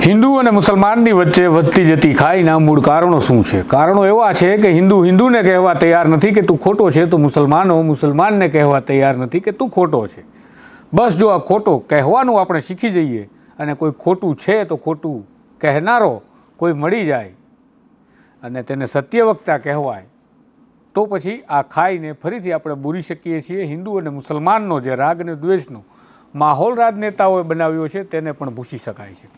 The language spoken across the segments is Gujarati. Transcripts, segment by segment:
હિન્દુ અને મુસલમાનની વચ્ચે વધતી જતી ખાઈના મૂળ કારણો શું છે? કારણો એવા છે કે હિન્દુ હિન્દુને કહેવા તૈયાર નથી કે તું ખોટો છે, તો મુસલમાનો મુસલમાનને કહેવા તૈયાર નથી કે તું ખોટો છે. બસ જો આ ખોટો કહેવાનું આપણે શીખી જઈએ અને કોઈ ખોટું છે તો ખોટું કહેનારો કોઈ મળી જાય અને તેને સત્યવક્તા કહેવાય, તો પછી આ ખાઈને ફરીથી આપણે બોલી શકીએ છીએ. હિન્દુ અને મુસલમાનનો જે રાગ અને દ્વેષનો માહોલ રાજનેતાઓએ બનાવ્યો છે તેને પણ ભૂસી શકાય છે.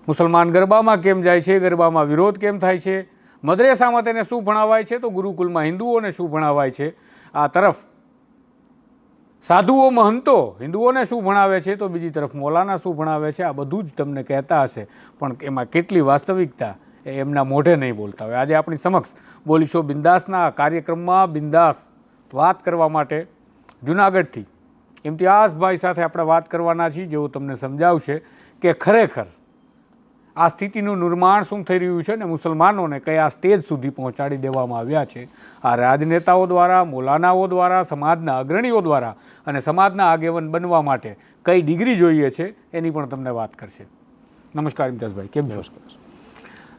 મુસલમાન ગરબામાં કેમ જાય છે, ગરબામાં વિરોધ કેમ થાય છે, મદ્રેસામાં તેને શું ભણાવાય છે, તો ગુરુકુલમાં હિન્દુઓને શું ભણાવાય છે, આ તરફ સાધુઓ મહંતો હિન્દુઓને શું ભણાવે છે, તો બીજી તરફ મૌલાના શું ભણાવે છે. આ બધું જ તમને કહેતા હશે, પણ એમાં કેટલી વાસ્તવિકતા એ એમના મોઢે નહીં બોલતા હોય. આજે આપણી સમક્ષ બોલીશો બિંદાસના કાર્યક્રમમાં બિંદાસ વાત કરવા માટે જૂનાગઢથી ઇમ્તિયાઝભાઈ સાથે આપણે વાત કરવાના છીએ, જેઓ તમને સમજાવશે કે ખરેખર આ સ્થિતિનું નિર્માણ શું થઈ રહ્યું છે ને મુસલમાનોને કયા સ્ટેજ સુધી પહોંચાડી દેવામાં આવ્યા છે આ રાજનેતાઓ દ્વારા, મૌલાનાઓ દ્વારા, સમાજના અગ્રણીઓ દ્વારા, અને સમાજના આગેવાન બનવા માટે કઈ ડિગ્રી જોઈએ છે એની પણ તમને વાત કરશે. નમસ્કાર ઇમ્તિયાઝભાઈ, કેમ છો?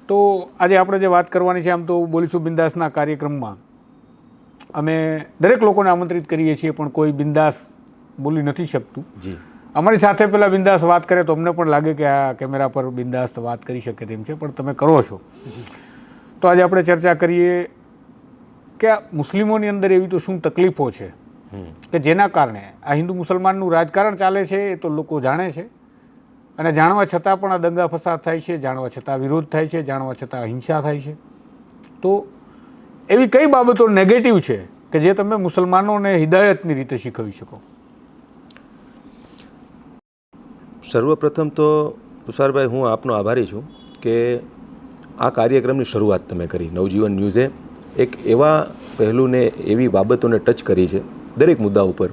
તો આજે આપણે જે વાત કરવાની છે, આમ તો બોલીશું બિંદાસના કાર્યક્રમમાં અમે દરેક લોકોને આમંત્રિત કરીએ છીએ, પણ કોઈ બિંદાસ બોલી નથી શકતું. જી, અમારી સાથે પહેલાં બિંદાસ વાત કરે તો અમને પણ લાગે કે આ કેમેરા પર બિંદાસ વાત કરી શકે તેમ છે, પણ તમે કરો છો. તો આજે આપણે ચર્ચા કરીએ કે આ મુસ્લિમોની અંદર એવી તો શું તકલીફો છે કે જેના કારણે આ હિન્દુ મુસલમાનનું રાજકારણ ચાલે છે, એ તો લોકો જાણે છે, અને જાણવા છતાં પણ આ દંગા ફસાદ થાય છે, જાણવા છતાં વિરોધ થાય છે, જાણવા છતાં હિંસા થાય છે. તો એવી કઈ બાબતો નેગેટિવ છે કે જે તમે મુસલમાનોને હિદાયતની રીતે શીખવી શકો? સર્વપ્રથમ તો તુષારભાઈ, હું આપનો આભારી છું કે આ કાર્યક્રમની શરૂઆત તમે કરી. નવજીવન ન્યૂઝે એક એવા પહેલુંને એવી બાબતોને ટચ કરી છે દરેક મુદ્દા ઉપર,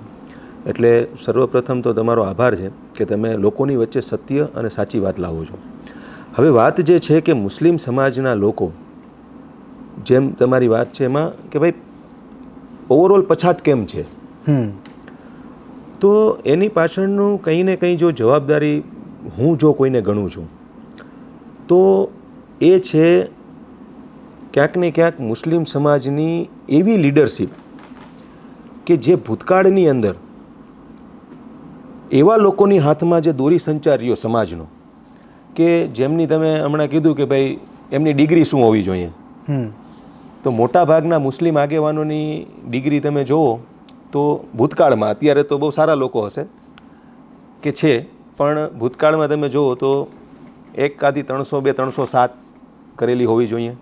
એટલે સર્વપ્રથમ તો તમારો આભાર છે કે તમે લોકોની વચ્ચે સત્ય અને સાચી વાત લાવો છો. હવે વાત જે છે કે મુસ્લિમ સમાજના લોકો, જેમ તમારી વાત છે એમાં કે ભાઈ ઓવરઓલ પછાત કેમ છે, તો એની પાછળનું કંઈ ને કંઈ જો જવાબદારી હું જો કોઈને ગણું છું તો એ છે ક્યાંક ને ક્યાંક મુસ્લિમ સમાજની એવી લીડરશિપ કે જે ભૂતકાળની અંદર એવા લોકોની હાથમાં જે દોરી સંચાર રહ્યો સમાજનો, કે જેમની તમે હમણાં કીધું કે ભાઈ એમની ડિગ્રી શું હોવી જોઈએ, તો મોટા ભાગના મુસ્લિમ આગેવાનોની ડિગ્રી તમે જુઓ તો ભૂતકાળમાં, અત્યારે તો બહુ સારા લોકો હશે કે છે, પણ ભૂતકાળમાં તમે જુઓ તો એક કાદી 302, 307 કરેલી હોવી જોઈએ,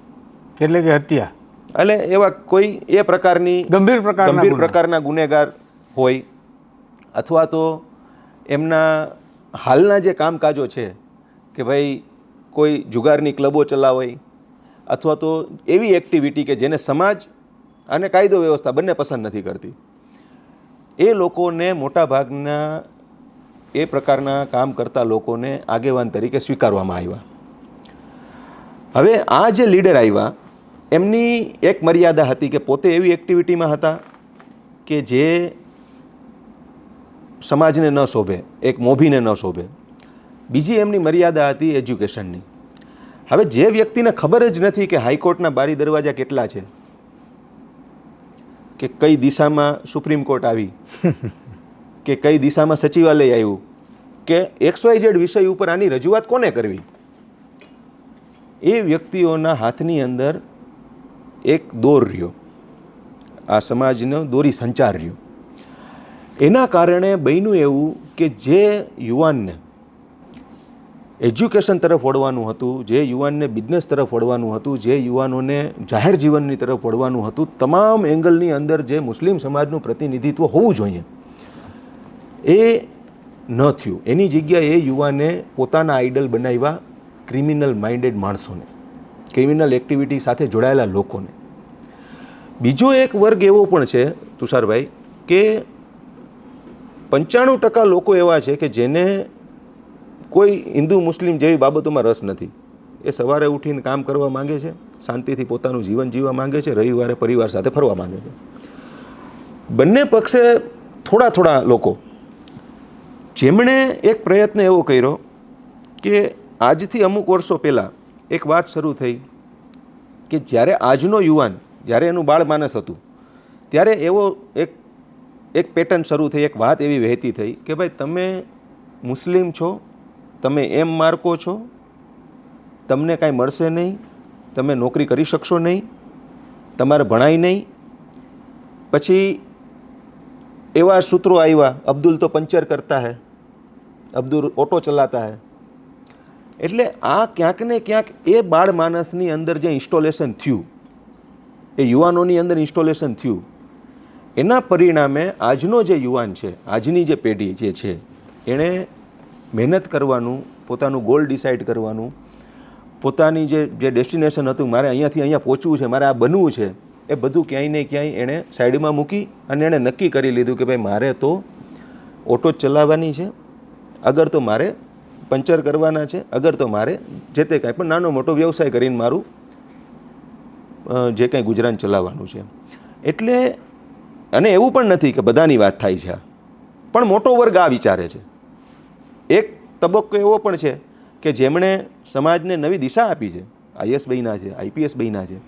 એટલે કે હત્યા, એટલે એવા કોઈ એ પ્રકારની ગંભીર પ્રકારના ગુનેગાર હોય, અથવા તો એમના હાલના જે કામકાજો છે કે ભાઈ કોઈ જુગારની ક્લબો ચલાવે, અથવા તો એવી એક્ટિવિટી કે જેને સમાજ અને કાયદો વ્યવસ્થા બંને પસંદ નથી કરતી, એ લોકોને મોટા ભાગના એ પ્રકારના કામ કરતા લોકોને આગેવાન તરીકે સ્વીકારવામાં આવ્યા. હવે આ જે લીડર આવ્યા એમની એક મર્યાદા હતી કે પોતે એવી એક્ટિવિટીમાં હતા કે જે સમાજને ન શોભે, એક મોભીને ન શોભે. બીજી એમની મર્યાદા હતી એજ્યુકેશનની. હવે જે વ્યક્તિને ખબર જ નથી કે હાઈકોર્ટના બારી દરવાજા કેટલા છે, કે કઈ દિશામાં સુપ્રીમ કોર્ટ આવી, કે કઈ દિશામાં સચિવાલય આવ્યું, કે XYZ વિષય ઉપર આની રજૂઆત કોને કરવી, એ વ્યક્તિઓના હાથની અંદર એક દોર રહ્યો, આ સમાજનો દોરી સંચાર રહ્યો. એના કારણે બન્યું એવું કે જે યુવાનને એજ્યુકેશન તરફ વળવાનું હતું, જે યુવાનને બિઝનેસ તરફ વળવાનું હતું, જે યુવાનોને જાહેર જીવનની તરફ વળવાનું હતું, તમામ એંગલની અંદર જે મુસ્લિમ સમાજનું પ્રતિનિધિત્વ હોવું જોઈએ એ ન થયું. એની જગ્યાએ એ યુવાને પોતાના આઈડલ બનાવ્યા ક્રિમિનલ માઇન્ડેડ માણસોને, ક્રિમિનલ એક્ટિવિટી સાથે જોડાયેલા લોકોને. બીજો એક વર્ગ એવો પણ છે તુષારભાઈ કે 95% લોકો એવા છે કે જેને કોઈ હિન્દુ મુસ્લિમ જેવી બાબતોમાં રસ નથી. એ સવારે ઉઠીને કામ કરવા માંગે છે, શાંતિથી પોતાનું જીવન જીવવા માંગે છે, રવિવારે પરિવાર સાથે ફરવા માંગે છે. બંને પક્ષે થોડા થોડા લોકો જેમણે એક પ્રયત્ન એવો કર્યો કે આજથી અમુક વર્ષો પહેલાં એક વાત શરૂ થઈ કે જ્યારે આજનો યુવાન, જ્યારે એનું બાળમાનસ હતું, ત્યારે એવો એક પેટર્ન શરૂ થઈ, એક વાત એવી વહેતી થઈ કે ભાઈ તમે મુસ્લિમ છો, તમે એમ માર્કો છો, તમને કાંઈ મળશે નહીં, તમે નોકરી કરી શકશો નહીં, તમારે ભણાય નહીં. પછી એવા સૂત્રો આવ્યા, અબ્દુલ તો પંચર કરતા હૈ, અબ્દુલ ઓટો ચલાતા હૈ. એટલે આ ક્યાંક ને ક્યાંક એ બાળ માનસની અંદર જે ઇન્સ્ટોલેશન થયું, એ યુવાનોની અંદર ઇન્સ્ટોલેશન થયું, એના પરિણામે આજનો જે યુવાન છે, આજની જે પેઢી જે છે, એણે મહેનત કરવાનું, પોતાનું ગોલ ડિસાઇડ કરવાનું, પોતાની જે ડેસ્ટિનેશન હતું, મારે અહીંયાથી અહીંયા પહોંચવું છે, મારે આ બનવું છે, એ બધું ક્યાંય ને ક્યાંય એણે સાઈડમાં મૂકી અને એણે નક્કી કરી લીધું કે ભાઈ મારે તો ઓટો જ ચલાવવાની છે, અગર તો મારે પંચર કરવાના છે, અગર તો મારે જે તે કાંઈ પણ નાનો મોટો વ્યવસાય કરીને મારું જે કાંઈ ગુજરાન ચલાવવાનું છે. એટલે અને એવું પણ નથી કે બધાની વાત થાય છે, પણ મોટો વર્ગ આ વિચારે છે. એક તબક્કો એવો પણ છે કે જેમણે સમાજને નવી દિશા આપી છે, આઈએસ બન્યા છે, આઈપીએસ બન્યા છે,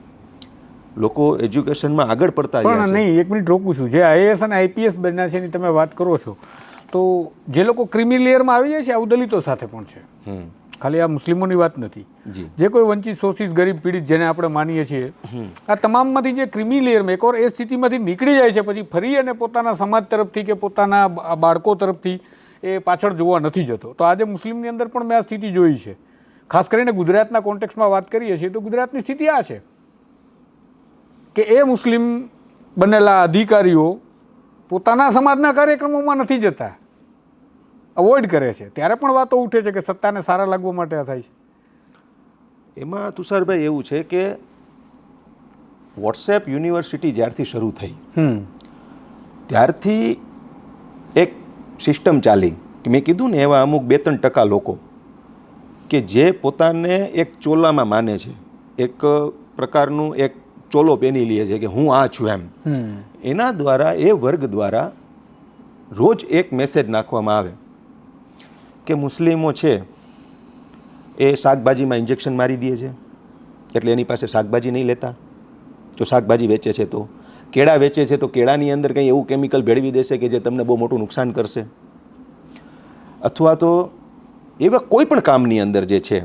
લોકો એજ્યુકેશનમાં આગળ પડતા રહ્યા પણ છે. નહીં, એક મિનિટ રોકું છું. જે આઈએએસ અને આઈપીએસ બન્યા છે એની તમે વાત કરો છો, તો જે લોકો ક્રિમી લેયરમાં આવી જાય છે આવું દલિતો સાથે પણ છે. ખાલી આ મુસ્લિમોની વાત નથી. જે કોઈ વંચિત, શોષિત, ગરીબ, પીડિત જેને આપણે માનીએ છીએ, આ તમામમાંથી જે ક્રિમી લેયરમાં એકવાર એ સ્થિતિમાંથી નીકળી જાય છે, પછી ફરી અને પોતાના સમાજ તરફથી કે પોતાના બાળકો તરફથી એ પાછળ જોવા નથી જતો. તો આજે મુસ્લિમની અંદર પણ મેં આ સ્થિતિ જોઈ છે. ખાસ કરીને ગુજરાતના કોન્ટેક્સમાં વાત કરીએ છીએ તો ગુજરાતની સ્થિતિ આ છે કે એ મુસ્લિમ બનેલા અધિકારીઓ પોતાના સમાજના કાર્યક્રમોમાં નથી જતા, અવોઇડ કરે છે. ત્યારે પણ વાતો ઉઠે છે કે સત્તાને સારા લાગવા માટે આ થાય છે. એમાં તુષારભાઈ એવું છે કે વોટ્સએપ યુનિવર્સિટી જ્યારથી શરૂ થઈ ત્યારથી એક સિસ્ટમ ચાલી કે મેં કીધું ને, એવા અમુક 2-3% લોકો કે જે પોતાને એક ચોલામાં માને છે, એક પ્રકારનું એક ચોલો પહેરી લે છે કે હું આ છું એમ. એના દ્વારા, એ વર્ગ દ્વારા રોજ એક મેસેજ નાખવામાં આવે કે મુસ્લિમો છે એ શાકભાજીમાં ઇન્જેક્શન મારી દે છે, એટલે એની પાસે શાકભાજી નહીં લેતા. જો શાકભાજી વેચે છે તો, કેળા વેચે છે તો કેળાની અંદર કંઈ એવું કેમિકલ ભેળવી દેશે કે જે તમને બહુ મોટું નુકસાન કરશે. અથવા તો એવા કોઈ પણ કામની અંદર જે છે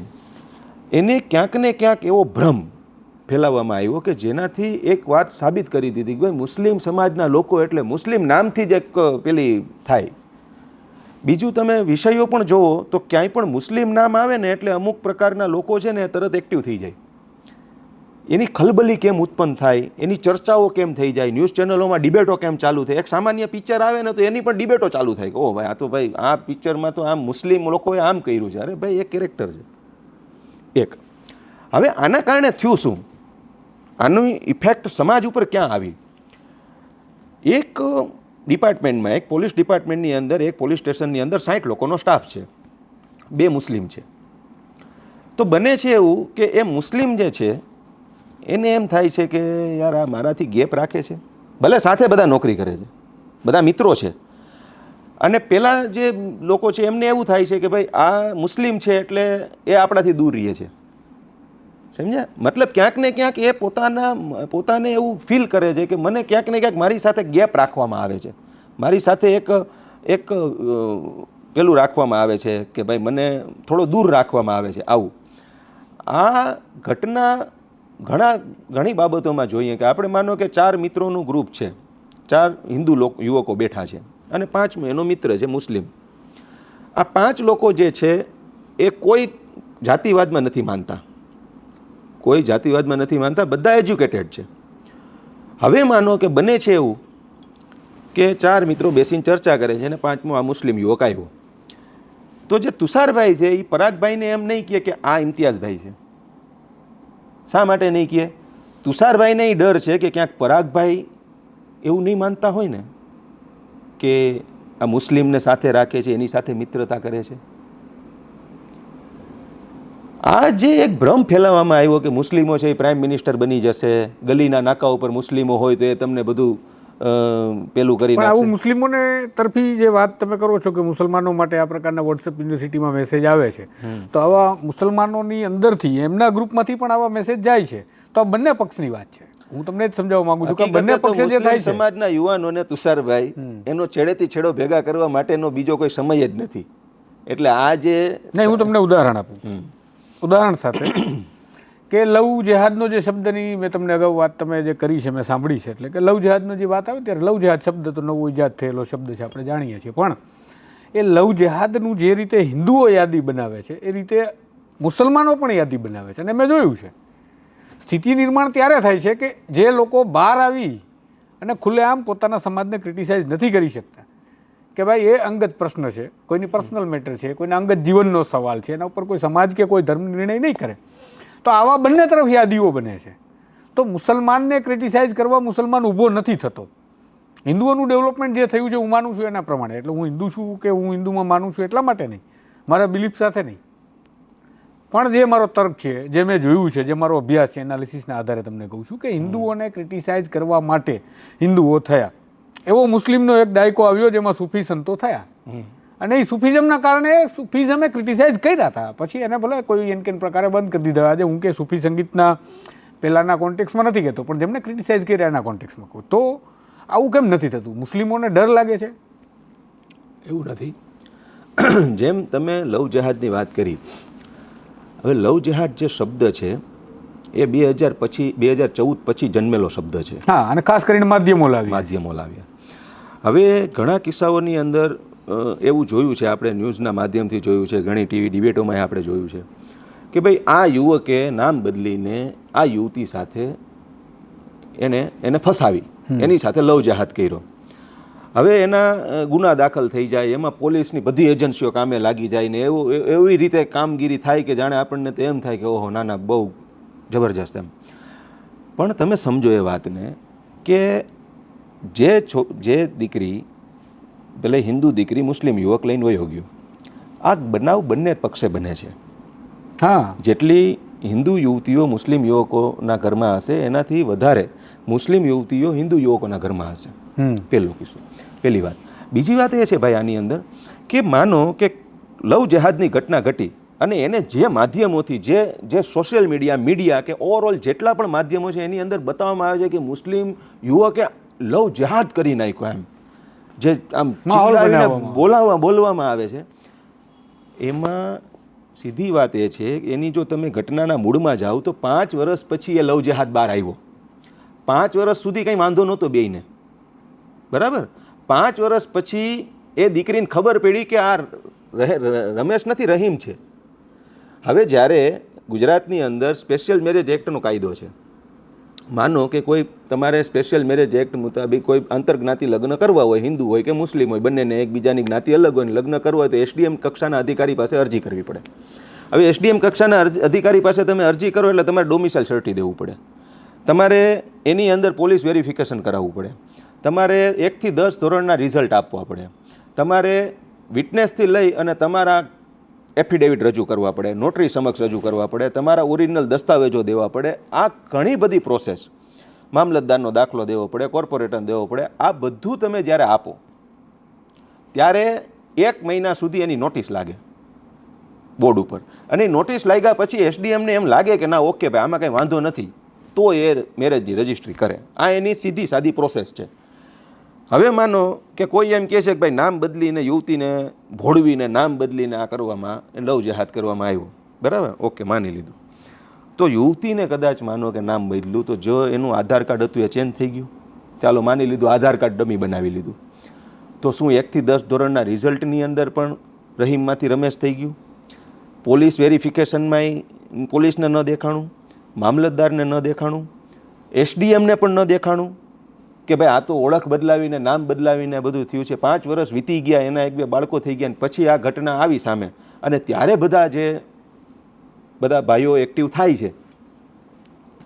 એને ક્યાંક ને ક્યાંક એવો ભ્રમ ફેલાવવામાં આવ્યો કે જેનાથી એક વાત સાબિત કરી દીધી કે ભાઈ મુસ્લિમ સમાજના લોકો એટલે મુસ્લિમ નામથી જ એક પેલી થાય. બીજું તમે વિષયો પણ જુઓ તો ક્યાંય પણ મુસ્લિમ નામ આવે ને એટલે અમુક પ્રકારના લોકો છે ને તરત એક્ટિવ થઈ જાય. એની ખલબલી કેમ ઉત્પન્ન થાય, એની ચર્ચાઓ કેમ થઈ જાય, ન્યૂઝ ચેનલોમાં ડિબેટો કેમ ચાલુ થાય. એક સામાન્ય પિક્ચર આવે ને તો એની પણ ડિબેટો ચાલુ થાય કે ઓ ભાઈ આ તો ભાઈ આ પિક્ચરમાં તો આમ મુસ્લિમ લોકોએ આમ કર્યું છે. અરે ભાઈ એક કેરેક્ટર છે એક. હવે આના કારણે થયું શું, આનું ઇફેક્ટ સમાજ ઉપર ક્યાં આવી? એક ડિપાર્ટમેન્ટમાં, એક પોલીસ ડિપાર્ટમેન્ટની અંદર, એક પોલીસ સ્ટેશનની અંદર 60 લોકોનો સ્ટાફ છે, 2 મુસ્લિમ છે. તો બને છે એવું કે એ મુસ્લિમ જે છે એને એમ થાય છે કે યાર આ મારાથી ગેપ રાખે છે, ભલે સાથે બધા નોકરી કરે છે, બધા મિત્રો છે, અને પેલા જે લોકો છે એમને એવું થાય છે કે ભાઈ આ મુસ્લિમ છે એટલે એ આપણાથી દૂર રહે છે. સમજ્યા? મતલબ ક્યાંક ને ક્યાંક એ પોતાને એવું ફીલ કરે છે કે મને ક્યાંક ને ક્યાંક મારી સાથે ગેપ રાખવામાં આવે છે, મારી સાથે એક પેલું રાખવામાં આવે છે કે ભાઈ મને થોડો દૂર રાખવામાં આવે છે. આવું આ ઘટના ઘણી બાબતોમાં જોઈએ કે આપણે માનો કે 4 મિત્રોનું ગ્રુપ છે, 4 હિન્દુ યુવકો બેઠા છે અને 5મો એનો મિત્ર છે મુસ્લિમ. આ 5 લોકો જે છે એ કોઈ જાતિવાદમાં નથી માનતા, કોઈ જાતિવાદમાં નથી માનતા, બધા એજ્યુકેટેડ છે. હવે માનો કે બને છે એવું કે 4 મિત્રો બેસીને ચર્ચા કરે છે અને 5મો આ મુસ્લિમ યુવક આવ્યો, તો જે તુષારભાઈ છે એ પરાગભાઈને એમ નહીં કહે કે આ ઇમ્તિયાઝભાઈ છે. શા માટે નહીં કહે? તુષારભાઈને એ ડર છે કે ક્યાંક પરાગભાઈ એવું નહીં માનતા હોય ને કે આ મુસ્લિમને સાથે રાખે છે, એની સાથે મિત્રતા કરે છે. આ જે એક ભ્રમ ફેલાવવામાં આવ્યો કે મુસ્લિમો છે એ પ્રાઇમ મિનિસ્ટર બની જશે, ગલીના નાકા ઉપર મુસ્લિમો હોય તો એ તમને બધું પેલું કરી પણ નાખશે. આવું મુસ્લિમોને તરફી જે વાત તમે કરો છો કે મુસલમાનો માટે આ પ્રકારના વોટ્સએપ યુનિવર્સિટીમાં મેસેજ આવે છે, તો આવા મુસલમાનોની અંદરથી એમના ગ્રુપમાંથી પણ આવા મેસેજ જાય છે, તો આ બંને પક્ષની વાત છે. હું તમને જ સમજાવવા માંગુ છું કે બંને પક્ષે જે થાય છે, સમાજના યુવાનોને તુષારભાઈ એનો છેડેથી છેડો ભેગા કરવા માટેનો બીજો કોઈ સમય જ નથી. એટલે આ જે નહીં, હું તમને ઉદાહરણ આપું, ઉદાહરણ સાથે કે લવ જેહાદનો જે શબ્દની મેં તમને અગાઉ વાત તમે જે કરી છે, મેં સાંભળી છે, એટલે કે લવ જેહાદનો જે વાત આવે ત્યારે લવ જેહાદ શબ્દ તો નવો ઇજાદ થયેલો શબ્દ છે, આપણે જાણીએ છીએ, પણ એ લવ જેહાદનું જે રીતે હિન્દુઓ યાદી બનાવે છે એ રીતે મુસલમાનો પણ યાદી બનાવે છે. અને મેં જોયું છે સ્થિતિ નિર્માણ ત્યારે થાય છે કે જે લોકો બહાર આવી અને ખુલ્લેઆમ પોતાના સમાજને ક્રિટિસાઇઝ નથી કરી શકતા કે ભાઈ એ અંગત પ્રશ્ન છે, કોઈની પર્સનલ મેટર છે, કોઈના અંગત જીવનનો સવાલ છે, એના ઉપર કોઈ સમાજ કે કોઈ ધર્મ નિર્ણય નહીં કરે, તો આવા બંને તરફ યાદીઓ બને છે. તો મુસલમાનને ક્રિટિસાઇઝ કરવા મુસલમાન ઊભો નથી થતો. હિન્દુઓનું ડેવલપમેન્ટ જે થયું છે હું માનું છું એના પ્રમાણે, એટલે હું હિન્દુ છું કે હું હિન્દુમાં માનું છું એટલા માટે નહીં, મારા બિલીફ સાથે નહીં, પણ જે મારો તર્ક છે, જે મેં જોયું છે, જે મારો અભ્યાસ છે, એનાલિસિસના આધારે તમને કહું છું કે હિન્દુઓને ક્રિટિસાઇઝ કરવા માટે હિન્દુઓ થયા. એવો મુસ્લિમનો એક દાયકો આવ્યો જેમાં સૂફી સંતો થયા, અને એ સૂફિઝમના કારણે સૂફિઝમે ક્રિટિસાઇઝ કર્યા હતા. પછી એને ભલે કોઈ એન કેન પ્રકારે બંધ કરી દીધા. આજે હું કે સૂફી સંગીતના પહેલાંના કોન્ટેક્સમાં નથી કહેતો, પણ જેમને ક્રિટિસાઇઝ કર્યા એના કોન્ટેક્સમાં કહું. તો આવું કેમ નથી થતું? મુસ્લિમોને ડર લાગે છે? એવું નથી. જેમ તમે લવ જેહાદની વાત કરી, હવે લવ જેહાદ જે શબ્દ છે એ 2014 પછી જન્મેલો શબ્દ છે. હા, અને ખાસ કરીને માધ્યમો લાવ્યા. હવે ઘણા કિસ્સાઓની અંદર એવું જોયું છે, આપણે ન્યૂઝના માધ્યમથી જોયું છે, ઘણી ટીવી ડિબેટોમાં આપણે જોયું છે કે ભાઈ આ યુવકે નામ બદલીને આ યુવતી સાથે એને ફસાવી, એની સાથે લવ જેહાદ કર્યો. હવે એના ગુના દાખલ થઈ જાય, એમાં પોલીસની બધી એજન્સીઓ કામે લાગી જાય ને એવી રીતે કામગીરી થાય કે જાણે આપણને તો એમ થાય કે ઓહો ના બહુ જબરજસ્ત એમ. પણ તમે સમજો એ વાતને કે જે દીકરી ભલે હિન્દુ દીકરી મુસ્લિમ યુવક લઈને વયો ગયો, આ બનાવ બંને પક્ષે બને છે. હા, જેટલી હિન્દુ યુવતીઓ મુસ્લિમ યુવકોના ઘરમાં હશે એનાથી વધારે મુસ્લિમ યુવતીઓ હિન્દુ યુવકોના ઘરમાં હશે. પહેલો કિસ્સો, પહેલી વાત. બીજી વાત એ છે ભાઈ આની અંદર કે માનો કે લવ જેહાદની ઘટના ઘટી અને એને જે માધ્યમોથી જે સોશિયલ મીડિયા કે ઓવરઓલ જેટલા પણ માધ્યમો છે એની અંદર બતાવવામાં આવે છે કે મુસ્લિમ યુવકે લવ જેહાદ કરી નાખ્યો, એમ જે આમ બોલવામાં આવે છે, એમાં સીધી વાત એ છે કે એની જો તમે ઘટનાના મૂળમાં જાઓ તો 5 વર્ષ પછી એ લવ જેહાદ બહાર આવ્યો. 5 વર્ષ સુધી કંઈ વાંધો નહોતો બેયને, બરાબર. 5 વર્ષ પછી એ દીકરીને ખબર પડી કે આ રમેશ નથી, રહીમ છે. હવે જ્યારે ગુજરાતની અંદર સ્પેશિયલ મેરેજ એક્ટનો કાયદો છે, માનો કે કોઈ તમારે સ્પેશિયલ મેરેજ એક્ટ મુતાબિક કોઈ આંતરજ્ઞાતિ લગ્ન કરવા હોય, હિન્દુ હોય કે મુસ્લિમ હોય, બંનેને એકબીજાની જ્ઞાતિ અલગ હોય, લગ્ન કરવા હોય તો એસડીએમ કક્ષાના અધિકારી પાસે અરજી કરવી પડે. હવે એસડીએમ કક્ષાના અધિકારી પાસે તમે અરજી કરો એટલે તમારે ડોમિસાઇલ સર્ટી દેવું પડે, તમારે એની અંદર પોલીસ વેરિફિકેશન કરાવવું પડે, તમારે 1 થી 10 ધોરણના રિઝલ્ટ આપવા પડે, તમારે વિટનેસથી લઈ અને તમારા એફિડેવિટ રજૂ કરવા પડે, નોટરી સમક્ષ રજૂ કરવા પડે, તમારા ઓરિજિનલ દસ્તાવેજો દેવા પડે. આ ઘણી બધી પ્રોસેસ, મામલતદારનો દાખલો દેવો પડે, કોર્પોરેટરને દેવો પડે. આ બધું તમે જ્યારે આપો ત્યારે 1 મહિના સુધી એની નોટિસ લાગે બોર્ડ ઉપર, અને નોટિસ લાગ્યા પછી એસડીએમને એમ લાગે કે ના ઓકે ભાઈ આમાં કંઈ વાંધો નથી, તો એ મેરેજની રજિસ્ટ્રી કરે. આ એની સીધી સાદી પ્રોસેસ છે. હવે માનો કે કોઈ એમ કહે છે કે ભાઈ નામ બદલીને યુવતીને ભોળવીને નામ બદલીને આ કરવામાં લવ જેહાદ કરવામાં આવ્યું, બરાબર, ઓકે, માની લીધું. તો યુવતીને કદાચ માનો કે નામ બદલ્યું તો જો એનું આધાર કાર્ડ હતું એ ચેન્જ થઈ ગયું, ચાલો માની લીધું આધાર કાર્ડ ડમી બનાવી લીધું, તો શું 1 થી 10 ધોરણના રિઝલ્ટની અંદર પણ રહીમમાંથી રમેશ થઈ ગયું? પોલીસ વેરિફિકેશનમાં પોલીસને ન દેખાણું, મામલતદારને ન દેખાણું, એસડીએમને પણ ન દેખાણું કે ભાઈ આ તો ઓળખ બદલાવીને નામ બદલાવીને બધું થયું છે. 5 વર્ષ વીતી ગયા, એના 1-2 બાળકો થઈ ગયા, પછી આ ઘટના આવી સામે, અને ત્યારે બધા ભાઈઓ એક્ટિવ થાય છે.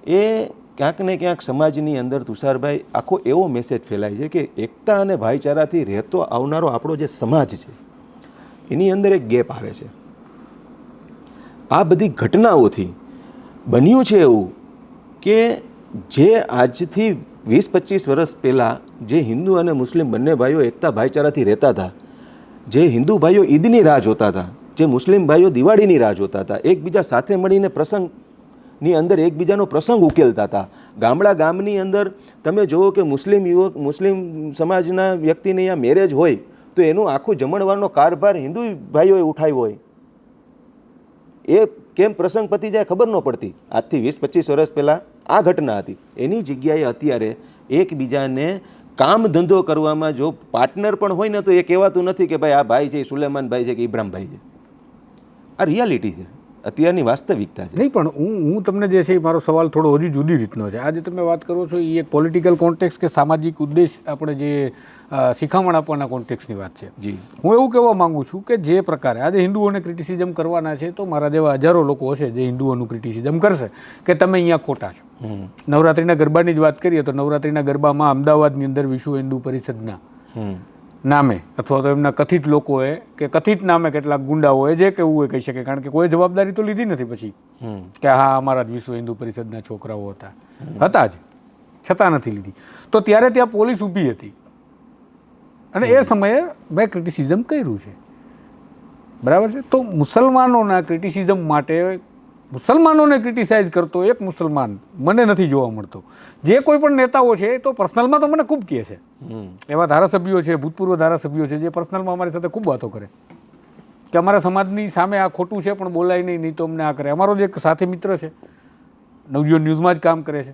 એ ક્યાંક ને ક્યાંક સમાજની અંદર તુષારભાઈ આખો એવો મેસેજ ફેલાય છે કે એકતા અને ભાઈચારાથી રહેતો આવનારો આપણો જે સમાજ છે એની અંદર એક ગેપ આવે છે. આ બધી ઘટનાઓથી બન્યું છે એવું કે જે આજથી 20-25 વર્ષ પહેલાં જે હિન્દુ અને મુસ્લિમ બંને ભાઈઓ એકતા ભાઈચારાથી રહેતા હતા, જે હિન્દુ ભાઈઓ ઈદની રાહ જોતા હતા, જે મુસ્લિમ ભાઈઓ દિવાળીની રાહ જોતા હતા, એકબીજા સાથે મળીને પ્રસંગની અંદર એકબીજાનો પ્રસંગ ઉકેલતા હતા. ગામની અંદર તમે જુઓ કે મુસ્લિમ સમાજના વ્યક્તિને અહીંયા મેરેજ હોય તો એનું આખું જમણવારનો કારભાર હિન્દુ ભાઈઓએ ઉઠાવ્યો હોય. એ કેમ પ્રસંગ પતી જાય ખબર ન પડતી. આજથી 20-25 વર્ષ પહેલાં આ ઘટના હતી. એની જગ્યાએ અત્યારે એકબીજાને કામ ધંધો કરવામાં જો પાર્ટનર પણ હોય ને તો એ કહેવાતું નથી કે ભાઈ આ ભાઈ છે, સુલેમાનભાઈ છે કે ઇબ્રાહીમભાઈ છે. આ રિયાલિટી છે, અત્યારની વાસ્તવિકતા છે. નહીં, પણ હું તમને જે છે મારો સવાલ થોડો હજુ જુદી રીતનો છે. આજે તમે વાત કરો છો એ એક પોલિટિકલ કોન્ટેક્સ કે સામાજિક ઉદ્દેશ આપણે જે શિખામણ આપવાના કોન્ટેક્સની વાત છે. જી, હું એવું કહેવા માંગુ છું કે જે પ્રકારે આજે હિન્દુઓને ક્રિટિસિઝમ કરવાના છે તો મારા જેવા હજારો લોકો હશે જે હિન્દુઓનું ક્રિટિસિઝમ કરશે કે તમે અહીંયા ખોટા છો. નવરાત્રિના ગરબાની જ વાત કરીએ તો નવરાત્રિના ગરબામાં અમદાવાદની અંદર વિશ્વ હિન્દુ પરિષદના નામે અથવા તો એમના કથિત લોકોએ કે કથિત નામે કેટલાક ગુંડાઓએ જે કહેવું હોય કહી શકે, કારણ કે કોઈ જવાબદારી તો લીધી નથી પછી કે હા અમારા જ વિશ્વ હિન્દુ પરિષદના છોકરાઓ હતા જ, છતાં નથી લીધી. તો ત્યારે ત્યાં પોલીસ ઊભી હતી અને એ સમયે મેં ક્રિટિસિઝમ કર્યું છે, બરાબર છે. તો મુસલમાનોના ક્રિટિસિઝમ માટે મુસલમાનોને ક્રિટિસાઇઝ કરતો એક મુસલમાન મને નથી જોવા મળતો. જે કોઈ પણ નેતાઓ છે તો પર્સનલમાં તો મને ખૂબ કહે છે, એવા ધારાસભ્યો છે, ભૂતપૂર્વ ધારાસભ્યો છે જે પર્સનલમાં અમારી સાથે ખૂબ વાતો કરે કે અમારા સમાજની સામે આ ખોટું છે પણ બોલાય નહીં તો અમને આ કરે. અમારો જે એક સાથી મિત્ર છે, નવજીવન ન્યૂઝમાં જ કામ કરે છે,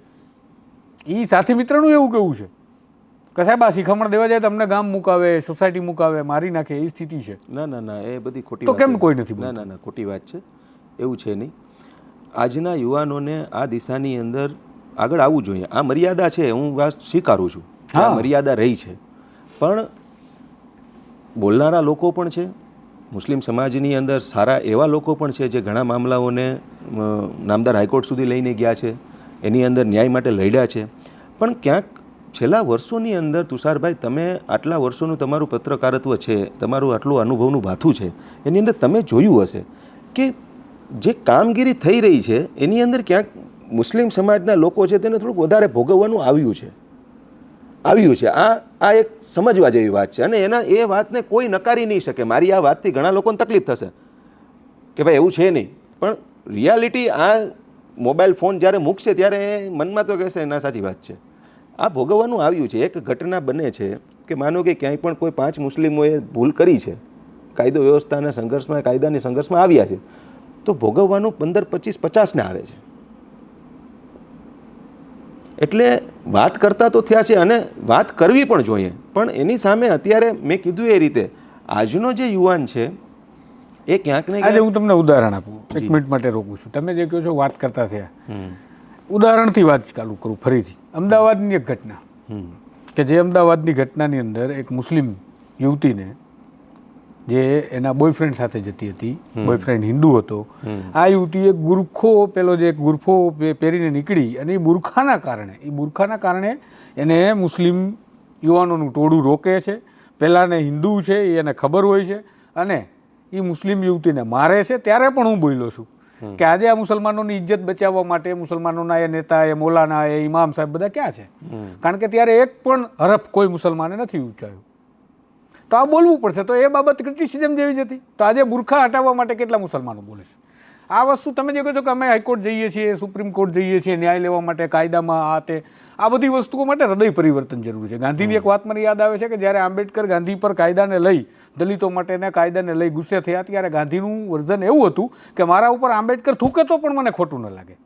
એ સાથી મિત્રનું એવું કેવું છે કે સાહેબ આ શિખામણ દેવા જાય તો અમને ગામ મુકાવે, સોસાયટી મુકાવે, મારી નાખે, એ સ્થિતિ છે. ના એ બધી ખોટી તો કેમ કોઈ નથી? ના ખોટી વાત છે, એવું છે નહીં. આજના યુવાનોને આ દિશાની અંદર આગળ આવવું જોઈએ. આ મર્યાદા છે, હું વાત સ્વીકારું છું, આ મર્યાદા રહી છે, પણ બોલનારા લોકો પણ છે. મુસ્લિમ સમાજની અંદર સારા એવા લોકો પણ છે જે ઘણા મામલાઓને નામદાર હાઈકોર્ટ સુધી લઈને ગયા છે, એની અંદર ન્યાય માટે લડ્યા છે. પણ ક્યાંક છેલ્લા વર્ષોની અંદર તુષારભાઈ, તમે આટલા વર્ષોનું તમારું પત્રકારત્વ છે, તમારું આટલું અનુભવનું ભાથું છે, એની અંદર તમે જોયું હશે કે જે કામગીરી થઈ રહી છે એની અંદર ક્યાંક મુસ્લિમ સમાજના લોકો છે તેને થોડુંક વધારે ભોગવવાનું આવ્યું છે. આ એક સમજવા જેવી વાત છે અને એ વાતને કોઈ નકારી નહીં શકે. મારી આ વાતથી ઘણા લોકોને તકલીફ થશે કે ભાઈ એવું છે નહીં, પણ રિયાલિટી આ મોબાઈલ ફોન જ્યારે મૂકશે ત્યારે મનમાં તો કહેશે ના સાચી વાત છે. આ ભોગવવાનું આવ્યું છે. એક ઘટના બને છે કે માનો કે ક્યાંય પણ કોઈ 5 મુસ્લિમોએ ભૂલ કરી છે, કાયદો વ્યવસ્થાના સંઘર્ષમાં, કાયદાની સંઘર્ષમાં આવ્યા છે, તો ભોગવવાનું 15, 25, 50 ને આવે છે. એટલે વાત કરતા તો થયા છે અને વાત કરવી પણ જોઈએ, પણ એની સામે અત્યારે મેં કીધું એ રીતે આજનો જે યુવાન છે એ ક્યાંક ને આજે હું તમને ઉદાહરણ આપું, 1 મિનિટ માટે રોકું છું. તમે જે કહો છો વાત કરતા થયા, ઉદાહરણથી વાત ચાલુ કરું ફરીથી. અમદાવાદની એક ઘટના કે જે અમદાવાદની ઘટનાની અંદર એક મુસ્લિમ યુવતીને જે એના બોયફ્રેન્ડ સાથે જતી હતી, બોયફ્રેન્ડ હિન્દુ હતો, આ યુવતીએ ગુરખો પહેરીને નીકળી અને એ બુરખાના કારણે એને મુસ્લિમ યુવાનોનું ટોળું રોકે છે. પહેલાંને હિન્દુ છે એ એને ખબર હોય છે અને એ મુસ્લિમ યુવતીને મારે છે. ત્યારે પણ હું બોલ્યો છું કે આજે આ મુસલમાનોની ઇજ્જત બચાવવા માટે મુસલમાનોના એ નેતા, એ મૌલાના, એ ઇમામ સાહેબ બધા ક્યાં છે? કારણ કે ત્યારે એક પણ હરફ કોઈ મુસલમાને નથી ઉચ્ચાર્યું. તો આ બોલવું પડશે. તો એ બાબત ક્રિટિસિઝમ જેવી જ હતી. તો આજે બુરખા હટાવવા માટે કેટલા મુસલમાનો બોલે છે? આ વસ્તુ તમે જે કહો છો કે અમે હાઈકોર્ટ જઈએ છીએ, સુપ્રીમ કોર્ટ જઈએ છીએ ન્યાય લેવા માટે, કાયદામાં આ બધી વસ્તુઓ માટે હૃદય પરિવર્તન જરૂરી છે. ગાંધીની એક વાત મને યાદ આવે છે કે જ્યારે આંબેડકર ગાંધી પર કાયદાને લઈ, દલિતો માટેના કાયદાને લઈ ગુસ્સે થયા ત્યારે ગાંધીનું વર્ઝન એવું હતું કે મારા ઉપર આંબેડકર થૂકે તો પણ મને ખોટું ન લાગે,